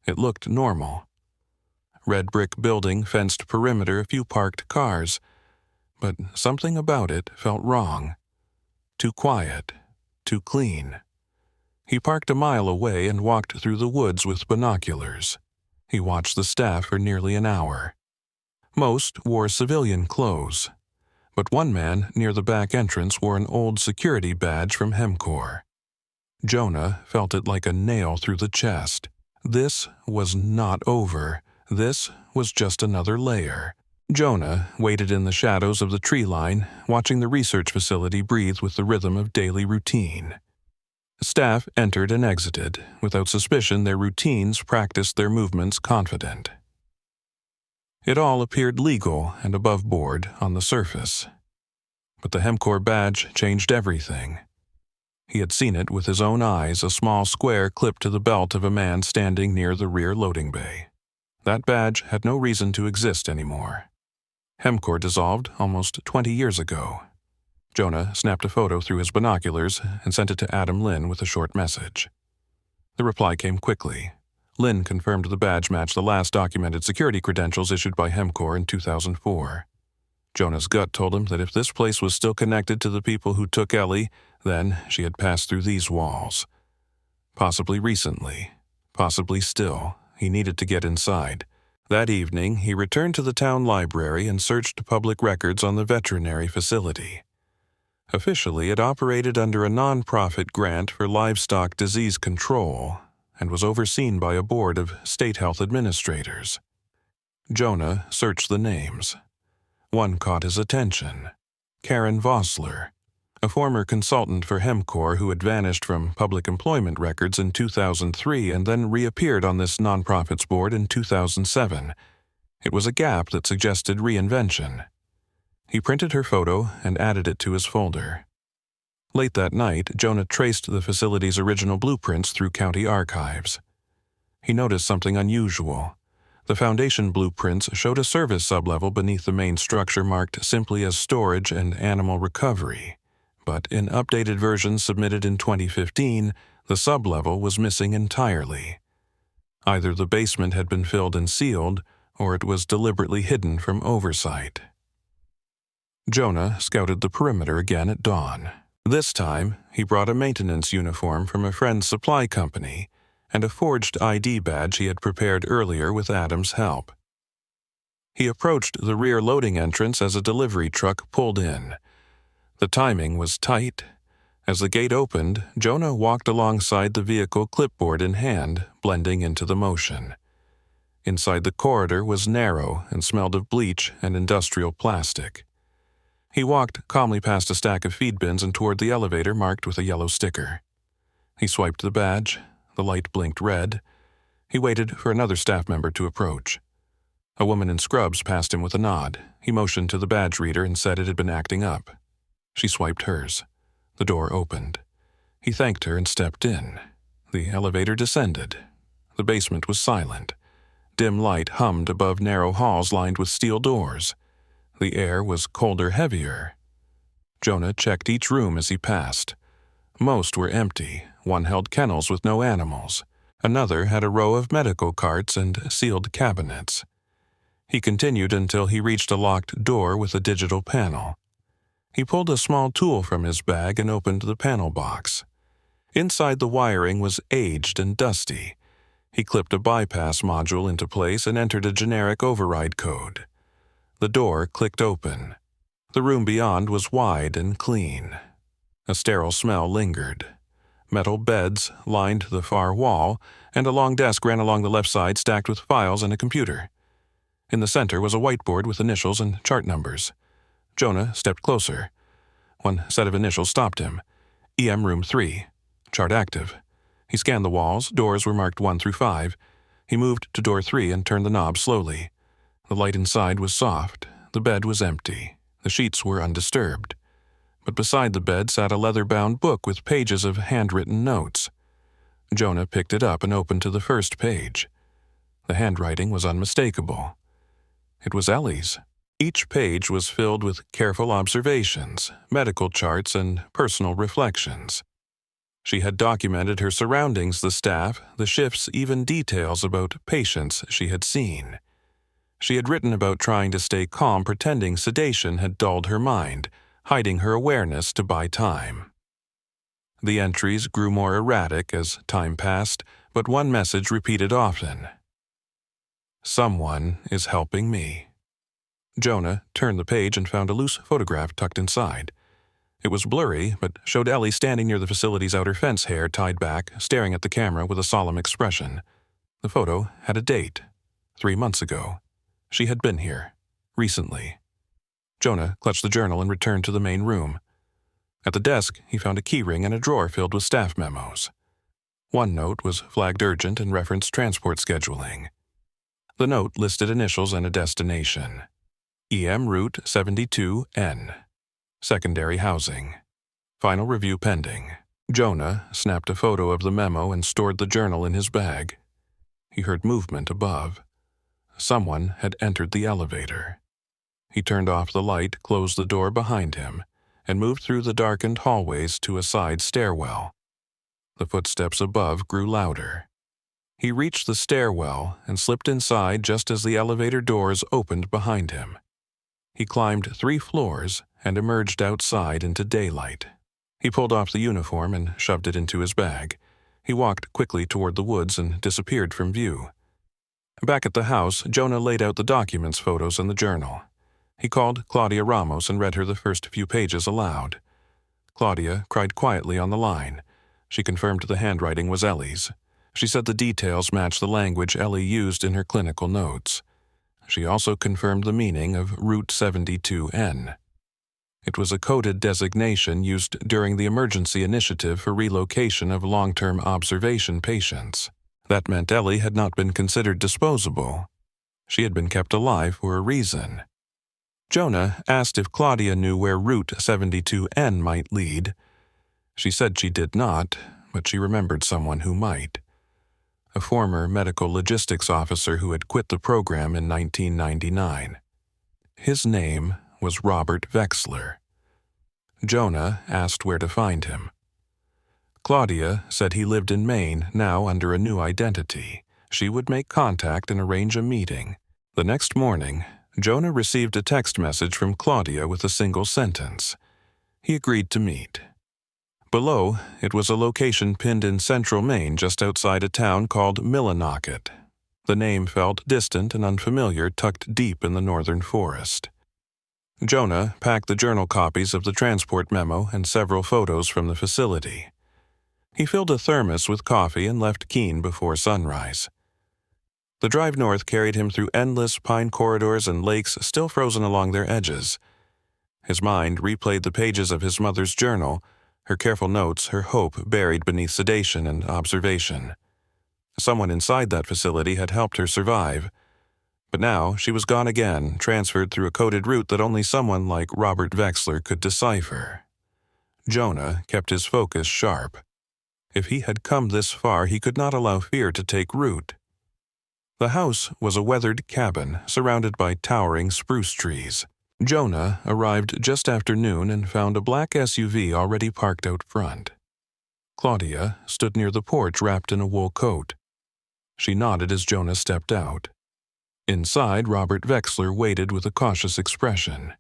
S1: It looked normal. Red brick building, fenced perimeter, a few parked cars. But something about it felt wrong. Too quiet, too clean. He parked a mile away and walked through the woods with binoculars. He watched the staff for nearly an hour. Most wore civilian clothes, but one man near the back entrance wore an old security badge from HEMCOR. Jonah felt it like a nail through the chest. This was not over. This was just another layer. Jonah waited in the shadows of the tree line, watching the research facility breathe with the rhythm of daily routine. Staff entered and exited. Without suspicion, their routines practiced their movements confident. It all appeared legal and above board on the surface. But the HEMCOR badge changed everything. He had seen it with his own eyes, a small square clipped to the belt of a man standing near the rear loading bay. That badge had no reason to exist anymore. HEMCOR dissolved almost 20 years ago. Jonah snapped a photo through his binoculars and sent it to Adam Lynn with a short message. The reply came quickly. Lynn confirmed the badge matched the last documented security credentials issued by HEMCOR in 2004. Jonah's gut told him that if this place was still connected to the people who took Ellie, then she had passed through these walls. Possibly recently, possibly still. He needed to get inside. That evening, he returned to the town library and searched public records on the veterinary facility. Officially, it operated under a non-profit grant for livestock disease control and was overseen by a board of state health administrators. Jonah searched the names. One caught his attention. Karen Vossler, a former consultant for HEMCOR who had vanished from public employment records in 2003 and then reappeared on this nonprofit's board in 2007. It was a gap that suggested reinvention. He printed her photo and added it to his folder. Late that night, Jonah traced the facility's original blueprints through county archives. He noticed something unusual. The foundation blueprints showed a service sublevel beneath the main structure marked simply as storage and animal recovery. But in updated versions submitted in 2015, the sublevel was missing entirely. Either the basement had been filled and sealed, or it was deliberately hidden from oversight. Jonah scouted the perimeter again at dawn. This time, he brought a maintenance uniform from a friend's supply company and a forged ID badge he had prepared earlier with Adam's help. He approached the rear loading entrance as a delivery truck pulled in. The timing was tight. As the gate opened, Jonah walked alongside the vehicle, clipboard in hand, blending into the motion. Inside the corridor was narrow and smelled of bleach and industrial plastic. He walked calmly past a stack of feed bins and toward the elevator marked with a yellow sticker. He swiped the badge. The light blinked red. He waited for another staff member to approach. A woman in scrubs passed him with a nod. He motioned to the badge reader and said it had been acting up. She swiped hers. The door opened. He thanked her and stepped in. The elevator descended. The basement was silent. Dim light hummed above narrow halls lined with steel doors. The air was colder, heavier. Jonah checked each room as he passed. Most were empty. One held kennels with no animals. Another had a row of medical carts and sealed cabinets. He continued until he reached a locked door with a digital panel. He pulled a small tool from his bag and opened the panel box. Inside, the wiring was aged and dusty. He clipped a bypass module into place and entered a generic override code. The door clicked open. The room beyond was wide and clean. A sterile smell lingered. Metal beds lined the far wall, and a long desk ran along the left side stacked with files and a computer. In the center was a whiteboard with initials and chart numbers. Jonah stepped closer. One set of initials stopped him. EM Room 3. Chart active. He scanned the walls. Doors were marked 1 through 5. He moved to door 3 and turned the knob slowly. The light inside was soft. The bed was empty. The sheets were undisturbed. But beside the bed sat a leather-bound book with pages of handwritten notes. Jonah picked it up and opened to the first page. The handwriting was unmistakable. It was Ellie's. Each page was filled with careful observations, medical charts, and personal reflections. She had documented her surroundings, the staff, the shifts, even details about patients she had seen. She had written about trying to stay calm, pretending sedation had dulled her mind, hiding her awareness to buy time. The entries grew more erratic as time passed, but one message repeated often. "Someone is helping me." Jonah turned the page and found a loose photograph tucked inside. It was blurry, but showed Ellie standing near the facility's outer fence, hair tied back, staring at the camera with a solemn expression. The photo had a date. 3 months ago. She had been here. Recently. Jonah clutched the journal and returned to the main room. At the desk, he found a keyring and a drawer filled with staff memos. One note was flagged urgent and referenced transport scheduling. The note listed initials and a destination. EM Route 72N. Secondary housing. Final review pending. Jonah snapped a photo of the memo and stored the journal in his bag. He heard movement above. Someone had entered the elevator. He turned off the light, closed the door behind him, and moved through the darkened hallways to a side stairwell. The footsteps above grew louder. He reached the stairwell and slipped inside just as the elevator doors opened behind him. He climbed 3 floors and emerged outside into daylight. He pulled off the uniform and shoved it into his bag. He walked quickly toward the woods and disappeared from view. Back at the house, Jonah laid out the documents, photos, and the journal. He called Claudia Ramos and read her the first few pages aloud. Claudia cried quietly on the line. She confirmed the handwriting was Ellie's. She said the details matched the language Ellie used in her clinical notes. She also confirmed the meaning of Route 72N. It was a coded designation used during the emergency initiative for relocation of long-term observation patients. That meant Ellie had not been considered disposable. She had been kept alive for a reason. Jonah asked if Claudia knew where Route 72N might lead. She said she did not, but she remembered someone who might. A former medical logistics officer who had quit the program in 1999. His name was Robert Wexler. Jonah asked where to find him. Claudia said he lived in Maine, now under a new identity. She would make contact and arrange a meeting. The next morning, Jonah received a text message from Claudia with a single sentence. He agreed to meet. Below, it was a location pinned in central Maine just outside a town called Locket. The name felt distant and unfamiliar, tucked deep in the northern forest. Jonah packed the journal copies of the transport memo and several photos from the facility. He filled a thermos with coffee and left Keene before sunrise. The drive north carried him through endless pine corridors and lakes still frozen along their edges. His mind replayed the pages of his mother's journal, her careful notes, her hope buried beneath sedation and observation. Someone inside that facility had helped her survive. But now she was gone again, transferred through a coded route that only someone like Robert Wexler could decipher. Jonah kept his focus sharp. If he had come this far, he could not allow fear to take root. The house was a weathered cabin surrounded by towering spruce trees. Jonah arrived just after noon and found a black SUV already parked out front. Claudia stood near the porch wrapped in a wool coat. She nodded as Jonah stepped out. Inside, Robert Wexler waited with a cautious expression.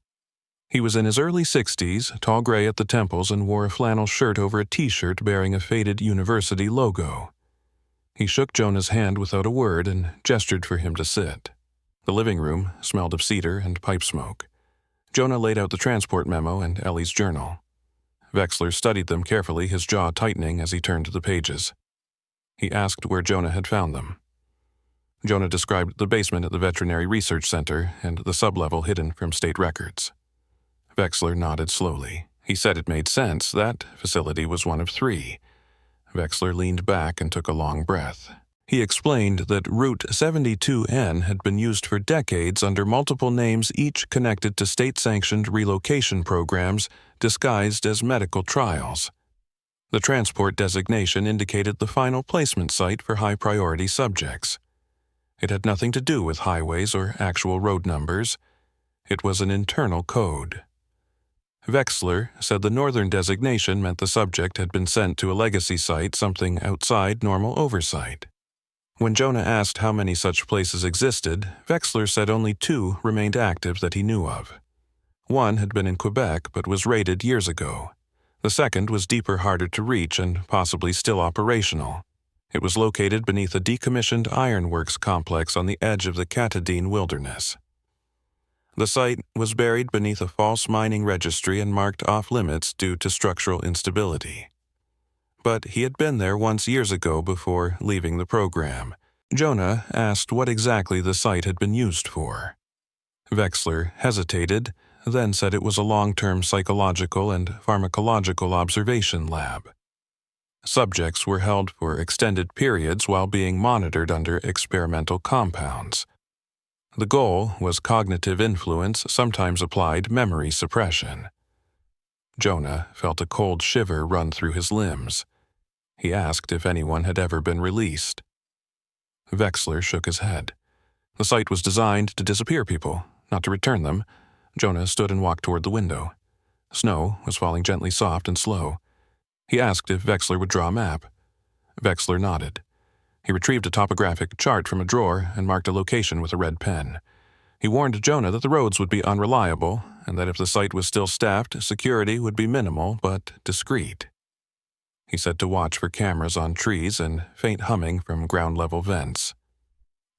S1: He was in his early 60s, tall gray at the temples, and wore a flannel shirt over a t-shirt bearing a faded university logo. He shook Jonah's hand without a word and gestured for him to sit. The living room smelled of cedar and pipe smoke. Jonah laid out the transport memo and Ellie's journal. Wexler studied them carefully, his jaw tightening as he turned to the pages. He asked where Jonah had found them. Jonah described the basement at the Veterinary Research Center and the sublevel hidden from state records. Wexler nodded slowly. He said it made sense. That facility was one of 3. Wexler leaned back and took a long breath. He explained that Route 72N had been used for decades under multiple names, each connected to state-sanctioned relocation programs disguised as medical trials. The transport designation indicated the final placement site for high-priority subjects. It had nothing to do with highways or actual road numbers. It was an internal code. Wexler said the northern designation meant the subject had been sent to a legacy site, something outside normal oversight. When Jonah asked how many such places existed, Wexler said only 2 remained active that he knew of. One had been in Quebec but was raided years ago. The second was deeper, harder to reach, and possibly still operational. It was located beneath a decommissioned ironworks complex on the edge of the Catadine wilderness. The site was buried beneath a false mining registry and marked off-limits due to structural instability. But he had been there once years ago before leaving the program. Jonah asked what exactly the site had been used for. Wexler hesitated, then said it was a long-term psychological and pharmacological observation lab. Subjects were held for extended periods while being monitored under experimental compounds. The goal was cognitive influence, sometimes applied memory suppression. Jonah felt a cold shiver run through his limbs. He asked if anyone had ever been released. Wexler shook his head. The site was designed to disappear people, not to return them. Jonah stood and walked toward the window. Snow was falling gently, soft and slow. He asked if Wexler would draw a map. Wexler nodded. He retrieved a topographic chart from a drawer and marked a location with a red pen. He warned Jonah that the roads would be unreliable and that if the site was still staffed, security would be minimal but discreet. He said to watch for cameras on trees and faint humming from ground-level vents.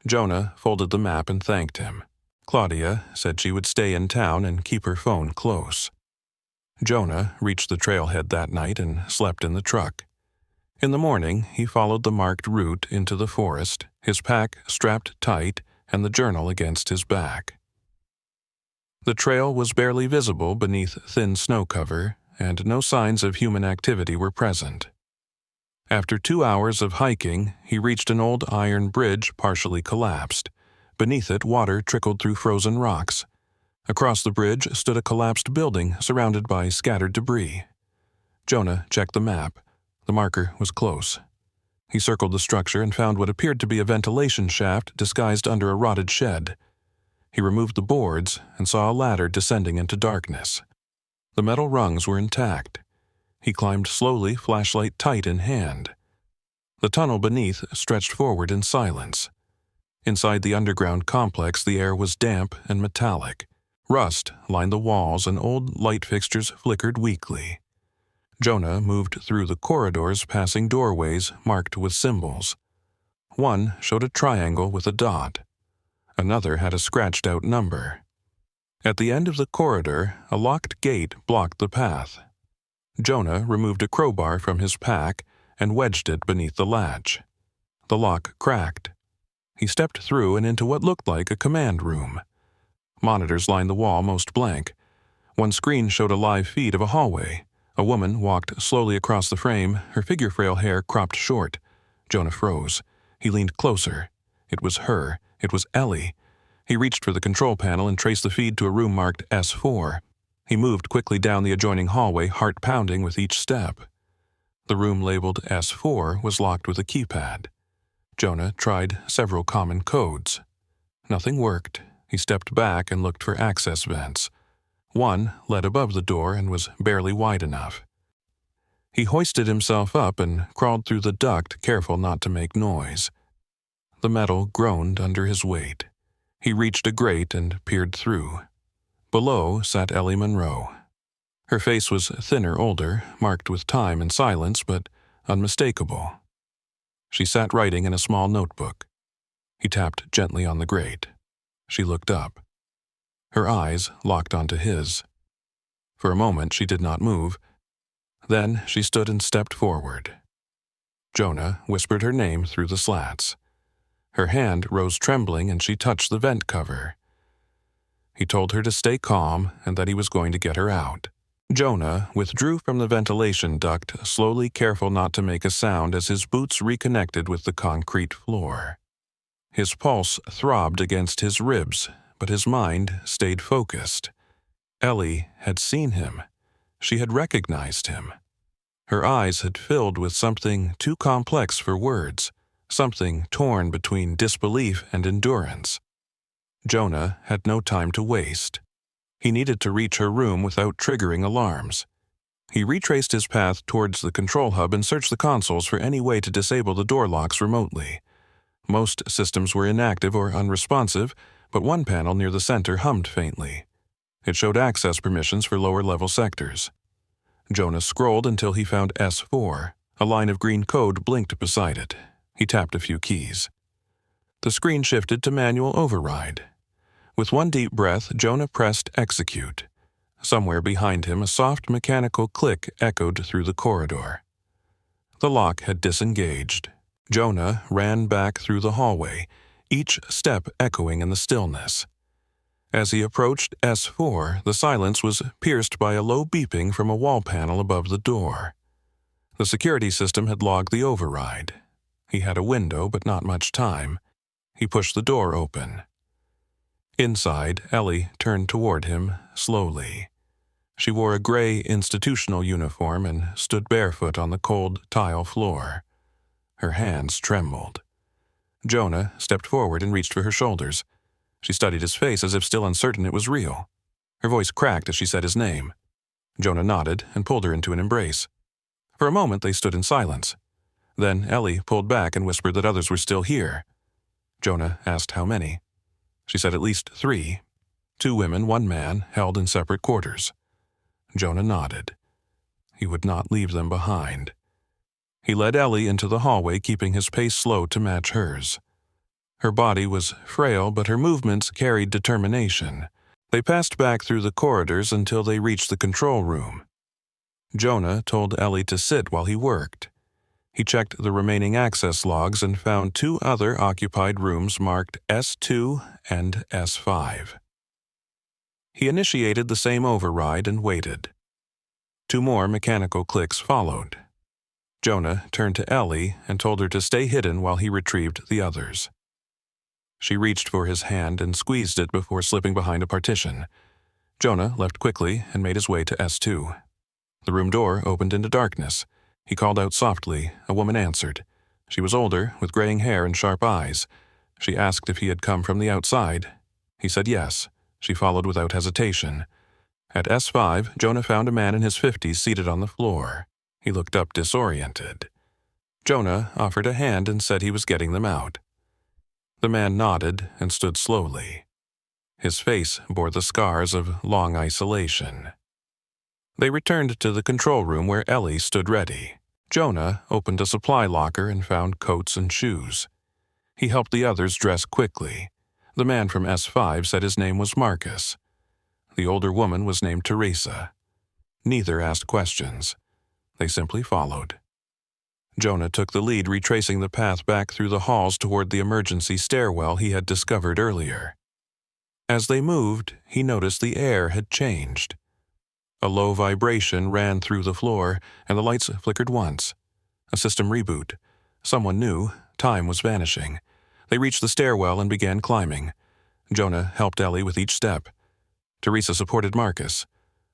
S1: Jonah folded the map and thanked him. Claudia said she would stay in town and keep her phone close. Jonah reached the trailhead that night and slept in the truck. In the morning, he followed the marked route into the forest, his pack strapped tight and the journal against his back. The trail was barely visible beneath thin snow cover, and no signs of human activity were present. After 2 hours of hiking, he reached an old iron bridge partially collapsed. Beneath it, water trickled through frozen rocks. Across the bridge stood a collapsed building surrounded by scattered debris. Jonah checked the map. The marker was close. He circled the structure and found what appeared to be a ventilation shaft disguised under a rotted shed. He removed the boards and saw a ladder descending into darkness. The metal rungs were intact. He climbed slowly, flashlight tight in hand. The tunnel beneath stretched forward in silence. Inside the underground complex, the air was damp and metallic. Rust lined the walls and old light fixtures flickered weakly. Jonah moved through the corridors, passing doorways marked with symbols. One showed a triangle with a dot. Another had a scratched-out number. At the end of the corridor, a locked gate blocked the path. Jonah removed a crowbar from his pack and wedged it beneath the latch. The lock cracked. He stepped through and into what looked like a command room. Monitors lined the wall most blank. One screen showed a live feed of a hallway. A woman walked slowly across the frame, her figure-frail hair cropped short. Jonah froze. He leaned closer. It was her. It was Ellie. He reached for the control panel and traced the feed to a room marked S4. He moved quickly down the adjoining hallway, heart pounding with each step. The room labeled S4 was locked with a keypad. Jonah tried several common codes. Nothing worked. He stepped back and looked for access vents. One led above the door and was barely wide enough. He hoisted himself up and crawled through the duct, careful not to make noise. The metal groaned under his weight. He reached a grate and peered through. Below sat Ellie Monroe. Her face was thinner, older, marked with time and silence, but unmistakable. She sat writing in a small notebook. He tapped gently on the grate. She looked up. Her eyes locked onto his. For a moment she did not move. Then she stood and stepped forward. Jonah whispered her name through the slats. Her hand rose trembling and she touched the vent cover. He told her to stay calm and that he was going to get her out. Jonah withdrew from the ventilation duct, slowly, careful not to make a sound as his boots reconnected with the concrete floor. His pulse throbbed against his ribs, but his mind stayed focused. Ellie had seen him. She had recognized him. Her eyes had filled with something too complex for words, something torn between disbelief and endurance. Jonah had no time to waste. He needed to reach her room without triggering alarms. He retraced his path towards the control hub and searched the consoles for any way to disable the door locks remotely. Most systems were inactive or unresponsive, but one panel near the center hummed faintly. It showed access permissions for lower-level sectors. Jonah scrolled until he found S4. A line of green code blinked beside it. He tapped a few keys. The screen shifted to manual override. With one deep breath, Jonah pressed execute. Somewhere behind him, a soft mechanical click echoed through the corridor. The lock had disengaged. Jonah ran back through the hallway, each step echoing in the stillness. As he approached S4, the silence was pierced by a low beeping from a wall panel above the door. The security system had logged the override. He had a window, but not much time. He pushed the door open. Inside, Ellie turned toward him slowly. She wore a gray institutional uniform and stood barefoot on the cold tile floor. Her hands trembled. Jonah stepped forward and reached for her shoulders. She studied his face as if still uncertain it was real. Her voice cracked as she said his name. Jonah nodded and pulled her into an embrace. For a moment they stood in silence. Then Ellie pulled back and whispered that others were still here. Jonah asked how many. She said at least 3. 2 women, 1 man, held in separate quarters. Jonah nodded. He would not leave them behind. He led Ellie into the hallway, keeping his pace slow to match hers. Her body was frail, but her movements carried determination. They passed back through the corridors until they reached the control room. Jonah told Ellie to sit while he worked. He checked the remaining access logs and found 2 other occupied rooms marked S2 and S5. He initiated the same override and waited. 2 more mechanical clicks followed. Jonah turned to Ellie and told her to stay hidden while he retrieved the others. She reached for his hand and squeezed it before slipping behind a partition. Jonah left quickly and made his way to S2. The room door opened into darkness. He called out softly. A woman answered. She was older, with graying hair and sharp eyes. She asked if he had come from the outside. He said yes. She followed without hesitation. At S5, Jonah found a man in his 50s seated on the floor. He looked up disoriented. Jonah offered a hand and said he was getting them out. The man nodded and stood slowly. His face bore the scars of long isolation. They returned to the control room where Ellie stood ready. Jonah opened a supply locker and found coats and shoes. He helped the others dress quickly. The man from S5 said his name was Marcus. The older woman was named Teresa. Neither asked questions. They simply followed. Jonah took the lead, retracing the path back through the halls toward the emergency stairwell he had discovered earlier. As they moved, he noticed the air had changed. A low vibration ran through the floor, and the lights flickered once. A system reboot. Someone knew. Time was vanishing. They reached the stairwell and began climbing. Jonah helped Ellie with each step. Teresa supported Marcus.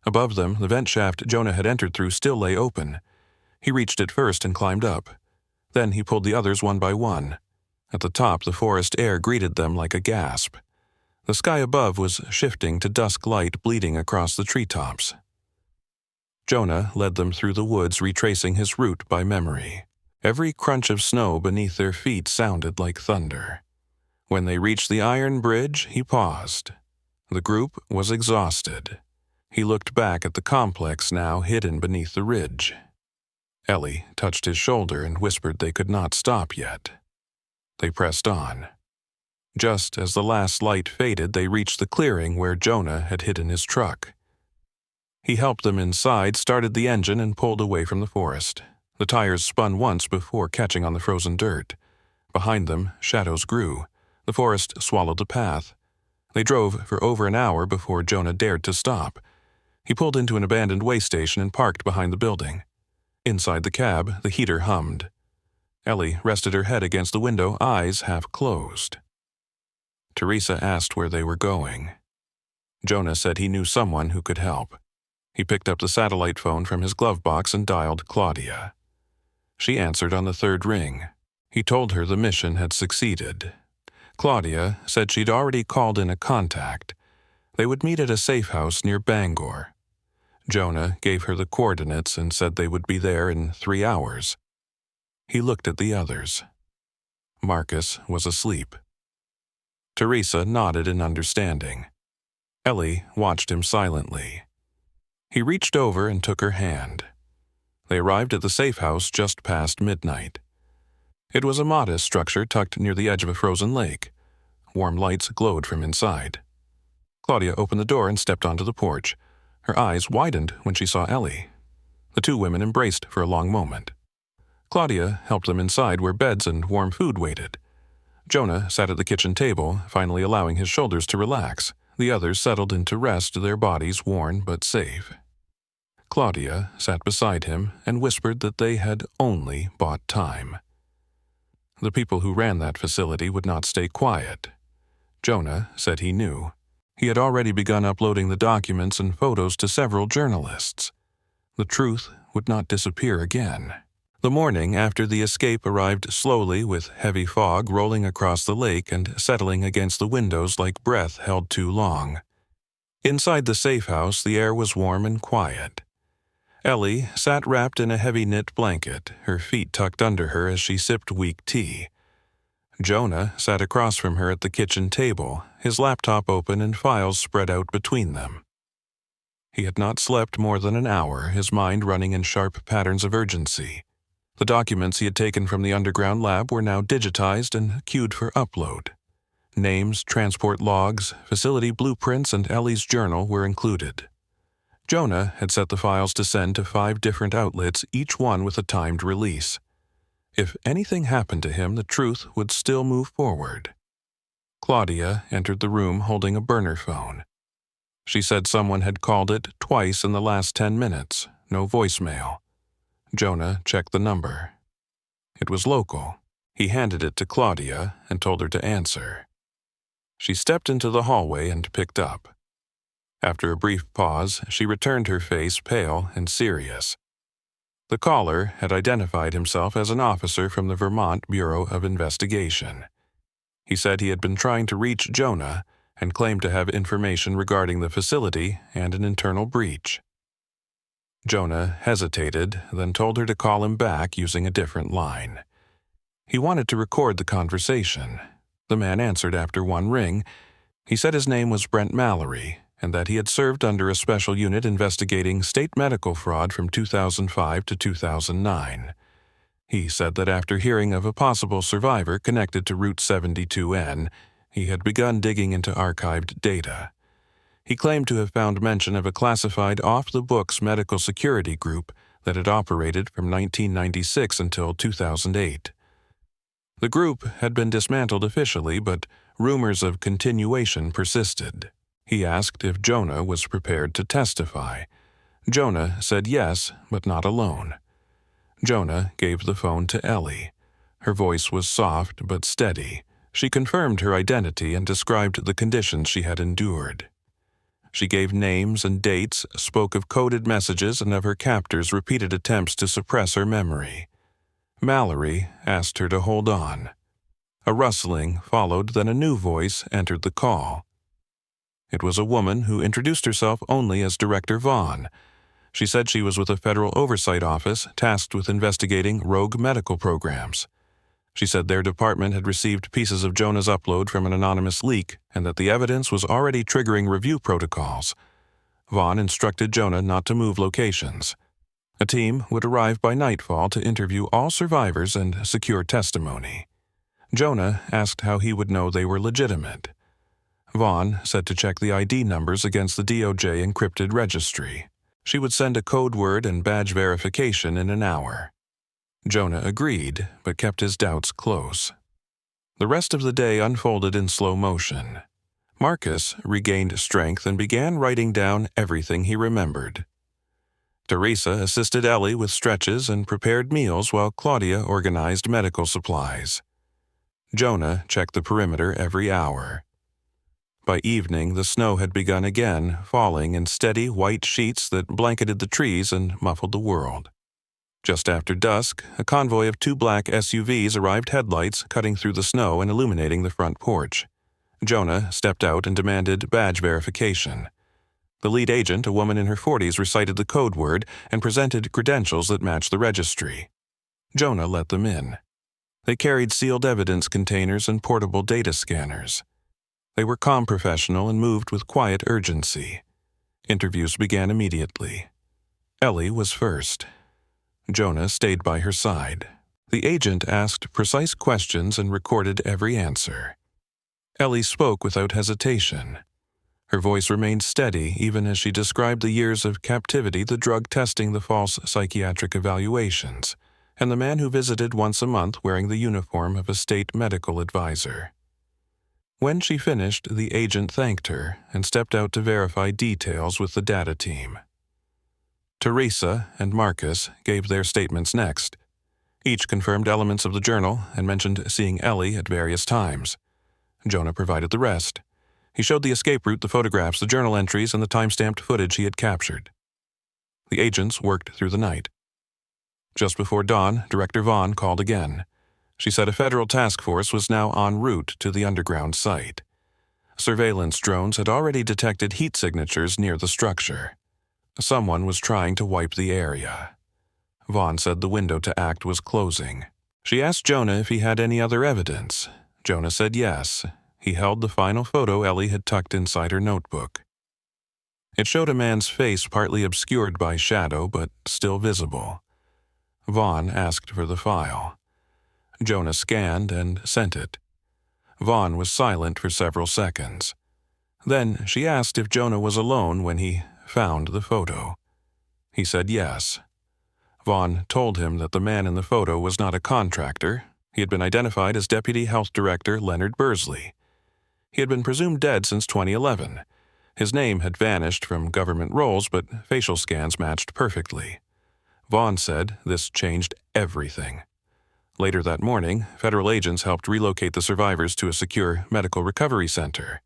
S1: Above them, the vent shaft Jonah had entered through still lay open. He reached it first and climbed up. Then he pulled the others one by one. At the top, the forest air greeted them like a gasp. The sky above was shifting to dusk light bleeding across the treetops. Jonah led them through the woods, retracing his route by memory. Every crunch of snow beneath their feet sounded like thunder. When they reached the iron bridge, he paused. The group was exhausted. He looked back at the complex now hidden beneath the ridge. Ellie touched his shoulder and whispered they could not stop yet. They pressed on. Just as the last light faded, they reached the clearing where Jonah had hidden his truck. He helped them inside, started the engine, and pulled away from the forest. The tires spun once before catching on the frozen dirt. Behind them, shadows grew. The forest swallowed the path. They drove for over an hour before Jonah dared to stop. He pulled into an abandoned way station and parked behind the building. Inside the cab, the heater hummed. Ellie rested her head against the window, eyes half closed. Teresa asked where they were going. Jonah said he knew someone who could help. He picked up the satellite phone from his glove box and dialed Claudia. She answered on the third ring. He told her the mission had succeeded. Claudia said she'd already called in a contact. They would meet at a safe house near Bangor. Jonah gave her the coordinates and said they would be there in 3 hours. He looked at the others. Marcus was asleep. Teresa nodded in understanding. Ellie watched him silently. He reached over and took her hand. They arrived at the safe house just past midnight. It was a modest structure tucked near the edge of a frozen lake. Warm lights glowed from inside. Claudia opened the door and stepped onto the porch. Her eyes widened when she saw Ellie. The two women embraced for a long moment. Claudia helped them inside where beds and warm food waited. Jonah sat at the kitchen table, finally allowing his shoulders to relax. The others settled into rest, their bodies worn but safe. Claudia sat beside him and whispered that they had only bought time. The people who ran that facility would not stay quiet. Jonah said he knew. He had already begun uploading the documents and photos to several journalists. The truth would not disappear again. The morning after the escape arrived slowly, with heavy fog rolling across the lake and settling against the windows like breath held too long. Inside the safe house, the air was warm and quiet. Ellie sat wrapped in a heavy knit blanket, her feet tucked under her as she sipped weak tea. Jonah sat across from her at the kitchen table, his laptop open and files spread out between them. He had not slept more than an hour, his mind running in sharp patterns of urgency. The documents he had taken from the underground lab were now digitized and queued for upload. Names, transport logs, facility blueprints, and Ellie's journal were included. Jonah had set the files to send to 5 different outlets, each one with a timed release. If anything happened to him, the truth would still move forward. Claudia entered the room holding a burner phone. She said someone had called it twice in the last 10 minutes, no voicemail. Jonah checked the number. It was local. He handed it to Claudia and told her to answer. She stepped into the hallway and picked up. After a brief pause, she returned her face pale and serious. The caller had identified himself as an officer from the Vermont Bureau of Investigation. He said he had been trying to reach Jonah and claimed to have information regarding the facility and an internal breach. Jonah hesitated, then told her to call him back using a different line. He wanted to record the conversation. The man answered after one ring. He said his name was Brent Mallory, and that he had served under a special unit investigating state medical fraud from 2005 to 2009. He said that after hearing of a possible survivor connected to Route 72N, he had begun digging into archived data. He claimed to have found mention of a classified off-the-books medical security group that had operated from 1996 until 2008. The group had been dismantled officially, but rumors of continuation persisted. He asked if Jonah was prepared to testify. Jonah said yes, but not alone. Jonah gave the phone to Ellie. Her voice was soft but steady. She confirmed her identity and described the conditions she had endured. She gave names and dates, spoke of coded messages and of her captors' repeated attempts to suppress her memory. Mallory asked her to hold on. A rustling followed, then a new voice entered the call. It was a woman who introduced herself only as Director Vaughn. She said she was with a federal oversight office tasked with investigating rogue medical programs. She said their department had received pieces of Jonah's upload from an anonymous leak and that the evidence was already triggering review protocols. Vaughn instructed Jonah not to move locations. A team would arrive by nightfall to interview all survivors and secure testimony. Jonah asked how he would know they were legitimate. Vaughn said to check the ID numbers against the DOJ encrypted registry. She would send a code word and badge verification in an hour. Jonah agreed, but kept his doubts close. The rest of the day unfolded in slow motion. Marcus regained strength and began writing down everything he remembered. Teresa assisted Ellie with stretches and prepared meals while Claudia organized medical supplies. Jonah checked the perimeter every hour. By evening, the snow had begun again, falling in steady white sheets that blanketed the trees and muffled the world. Just after dusk, a convoy of 2 black SUVs arrived, headlights cutting through the snow and illuminating the front porch. Jonah stepped out and demanded badge verification. The lead agent, a woman in her 40s, recited the code word and presented credentials that matched the registry. Jonah let them in. They carried sealed evidence containers and portable data scanners. They were calm, professional, and moved with quiet urgency. Interviews began immediately. Ellie was first. Jonah stayed by her side. The agent asked precise questions and recorded every answer. Ellie spoke without hesitation. Her voice remained steady even as she described the years of captivity, the drug testing, the false psychiatric evaluations, and the man who visited once a month wearing the uniform of a state medical advisor. When she finished, the agent thanked her and stepped out to verify details with the data team. Teresa and Marcus gave their statements next. Each confirmed elements of the journal and mentioned seeing Ellie at various times. Jonah provided the rest. He showed the escape route, the photographs, the journal entries, and the time-stamped footage he had captured. The agents worked through the night. Just before dawn, Director Vaughn called again. She said a federal task force was now en route to the underground site. Surveillance drones had already detected heat signatures near the structure. Someone was trying to wipe the area. Vaughn said the window to act was closing. She asked Jonah if he had any other evidence. Jonah said yes. He held the final photo Ellie had tucked inside her notebook. It showed a man's face partly obscured by shadow but still visible. Vaughn asked for the file. Jonah scanned and sent it. Vaughn was silent for several seconds. Then she asked if Jonah was alone when he found the photo. He said yes. Vaughn told him that the man in the photo was not a contractor. He had been identified as Deputy Health Director Leonard Bursley. He had been presumed dead since 2011. His name had vanished from government rolls, but facial scans matched perfectly. Vaughn said this changed everything. Later that morning, federal agents helped relocate the survivors to a secure medical recovery center.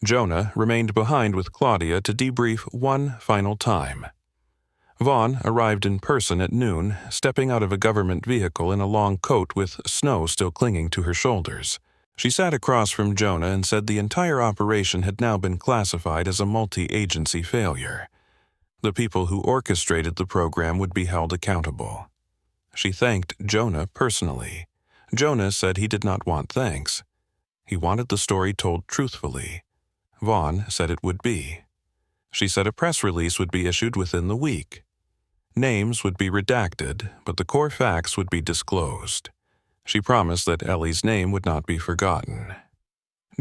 S1: Jonah remained behind with Claudia to debrief one final time. Vaughn arrived in person at noon, stepping out of a government vehicle in a long coat with snow still clinging to her shoulders. She sat across from Jonah and said the entire operation had now been classified as a multi-agency failure. The people who orchestrated the program would be held accountable. She thanked Jonah personally. Jonah said he did not want thanks. He wanted the story told truthfully. Vaughn said it would be. She said a press release would be issued within the week. Names would be redacted, but the core facts would be disclosed. She promised that Ellie's name would not be forgotten.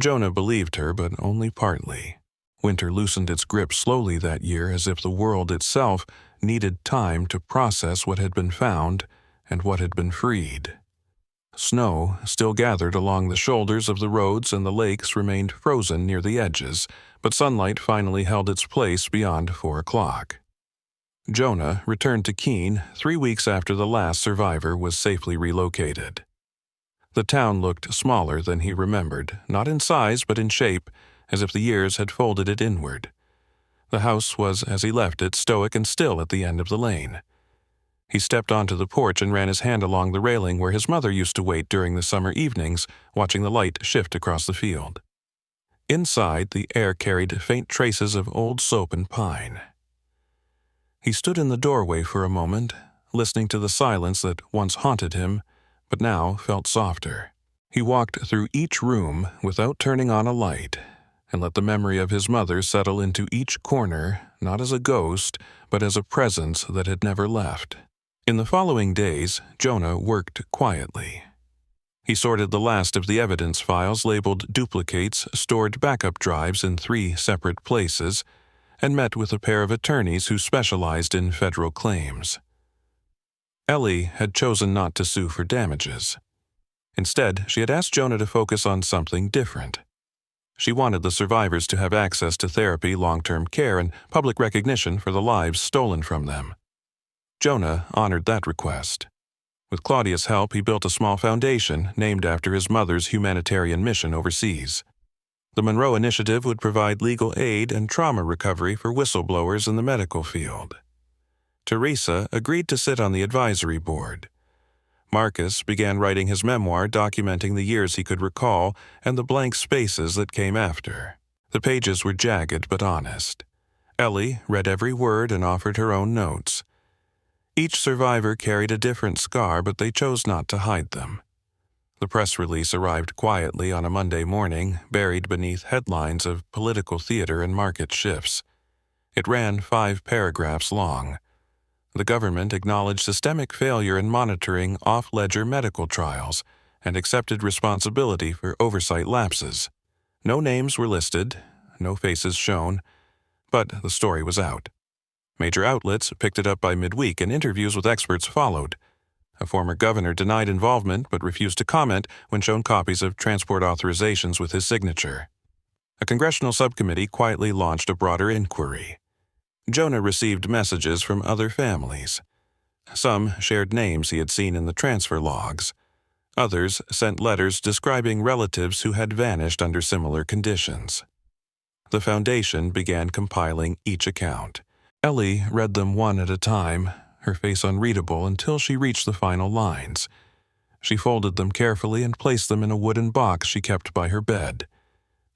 S1: Jonah believed her, but only partly. Winter loosened its grip slowly that year, as if the world itself needed time to process what had been found and what had been freed. Snow still gathered along the shoulders of the roads and the lakes remained frozen near the edges, but sunlight finally held its place beyond 4 o'clock. Jonah returned to Keene 3 weeks after the last survivor was safely relocated. The town looked smaller than he remembered, not in size but in shape, as if the years had folded it inward. The house was, as he left it, stoic and still at the end of the lane. He stepped onto the porch and ran his hand along the railing where his mother used to wait during the summer evenings, watching the light shift across the field. Inside, the air carried faint traces of old soap and pine. He stood in the doorway for a moment, listening to the silence that once haunted him, but now felt softer. He walked through each room without turning on a light, and let the memory of his mother settle into each corner, not as a ghost, but as a presence that had never left. In the following days, Jonah worked quietly. He sorted the last of the evidence files labeled duplicates, stored backup drives in 3 separate places, and met with a pair of attorneys who specialized in federal claims. Ellie had chosen not to sue for damages. Instead, she had asked Jonah to focus on something different. She wanted the survivors to have access to therapy, long-term care, and public recognition for the lives stolen from them. Jonah honored that request. With Claudia's help, he built a small foundation named after his mother's humanitarian mission overseas. The Monroe Initiative would provide legal aid and trauma recovery for whistleblowers in the medical field. Teresa agreed to sit on the advisory board. Marcus began writing his memoir documenting the years he could recall and the blank spaces that came after. The pages were jagged but honest. Ellie read every word and offered her own notes. Each survivor carried a different scar, but they chose not to hide them. The press release arrived quietly on a Monday morning, buried beneath headlines of political theater and market shifts. It ran 5 paragraphs long. The government acknowledged systemic failure in monitoring off-ledger medical trials and accepted responsibility for oversight lapses. No names were listed, no faces shown, but the story was out. Major outlets picked it up by midweek and interviews with experts followed. A former governor denied involvement but refused to comment when shown copies of transport authorizations with his signature. A congressional subcommittee quietly launched a broader inquiry. Jonah received messages from other families. Some shared names he had seen in the transfer logs. Others sent letters describing relatives who had vanished under similar conditions. The foundation began compiling each account. Ellie read them one at a time, her face unreadable until she reached the final lines. She folded them carefully and placed them in a wooden box she kept by her bed.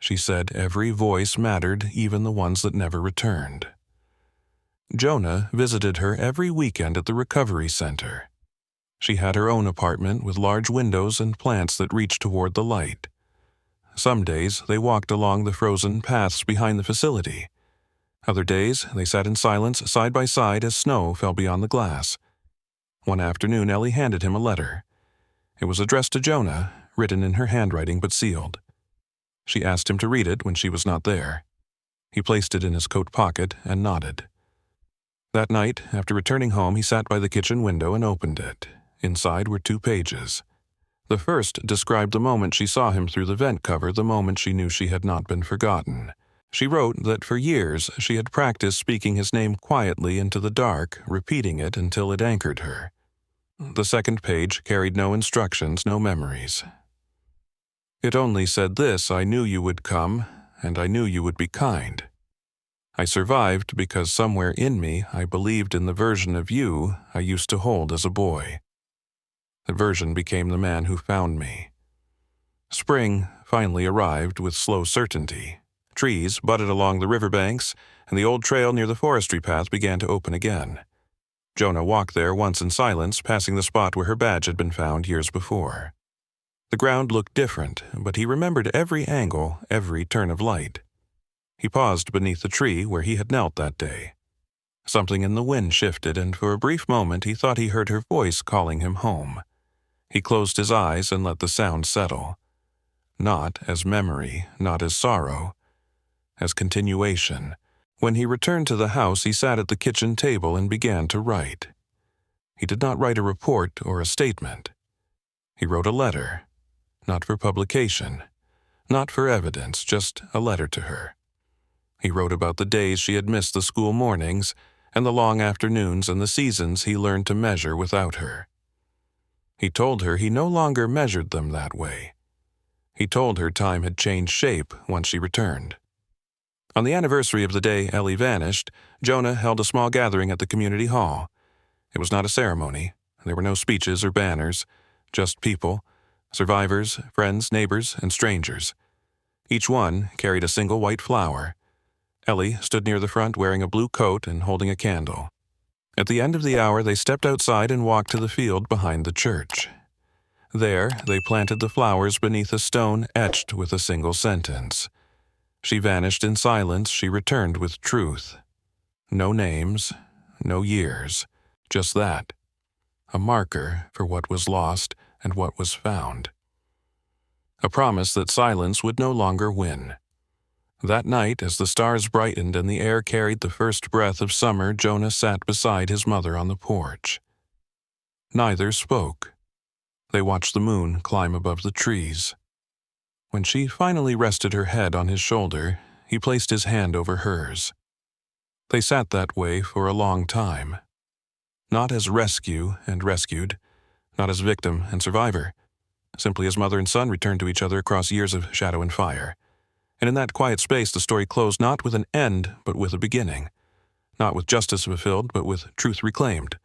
S1: She said every voice mattered, even the ones that never returned. Jonah visited her every weekend at the recovery center. She had her own apartment with large windows and plants that reached toward the light. Some days they walked along the frozen paths behind the facility. Other days they sat in silence side by side as snow fell beyond the glass. One afternoon Ellie handed him a letter. It was addressed to Jonah, written in her handwriting but sealed. She asked him to read it when she was not there. He placed it in his coat pocket and nodded. That night, after returning home, he sat by the kitchen window and opened it. Inside were 2 pages. The first described the moment she saw him through the vent cover, the moment she knew she had not been forgotten. She wrote that for years she had practiced speaking his name quietly into the dark, repeating it until it anchored her. The second page carried no instructions, no memories. It only said this: I knew you would come, and I knew you would be kind. I survived because somewhere in me I believed in the version of you I used to hold as a boy. The version became the man who found me. Spring finally arrived with slow certainty. Trees budded along the riverbanks, and the old trail near the forestry path began to open again. Jonah walked there once in silence, passing the spot where her badge had been found years before. The ground looked different, but he remembered every angle, every turn of light. He paused beneath the tree where he had knelt that day. Something in the wind shifted, and for a brief moment he thought he heard her voice calling him home. He closed his eyes and let the sound settle. Not as memory, not as sorrow, as continuation. When he returned to the house, he sat at the kitchen table and began to write. He did not write a report or a statement. He wrote a letter, not for publication, not for evidence, just a letter to her. He wrote about the days she had missed the school mornings and the long afternoons and the seasons he learned to measure without her. He told her he no longer measured them that way. He told her time had changed shape once she returned. On the anniversary of the day Ellie vanished, Jonah held a small gathering at the community hall. It was not a ceremony. There were no speeches or banners, just people, survivors, friends, neighbors, and strangers. Each one carried a single white flower. Ellie stood near the front wearing a blue coat and holding a candle. At the end of the hour, they stepped outside and walked to the field behind the church. There, they planted the flowers beneath a stone etched with a single sentence. She vanished in silence, she returned with truth. No names, no years, just that. A marker for what was lost and what was found. a promise that silence would no longer win. That night, as the stars brightened and the air carried the first breath of summer, Jonah sat beside his mother on the porch. Neither spoke. They watched the moon climb above the trees. When she finally rested her head on his shoulder, he placed his hand over hers. They sat that way for a long time. Not as rescue and rescued, not as victim and survivor, simply as mother and son returned to each other across years of shadow and fire. And in that quiet space, the story closed not with an end, but with a beginning. Not with justice fulfilled, but with truth reclaimed.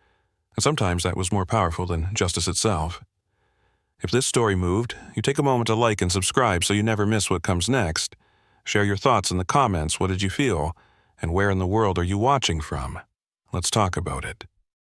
S1: And sometimes that was more powerful than justice itself. If this story moved, you take a moment to like and subscribe so you never miss what comes next. Share your thoughts in the comments. What did you feel? And where in the world are you watching from? Let's talk about it.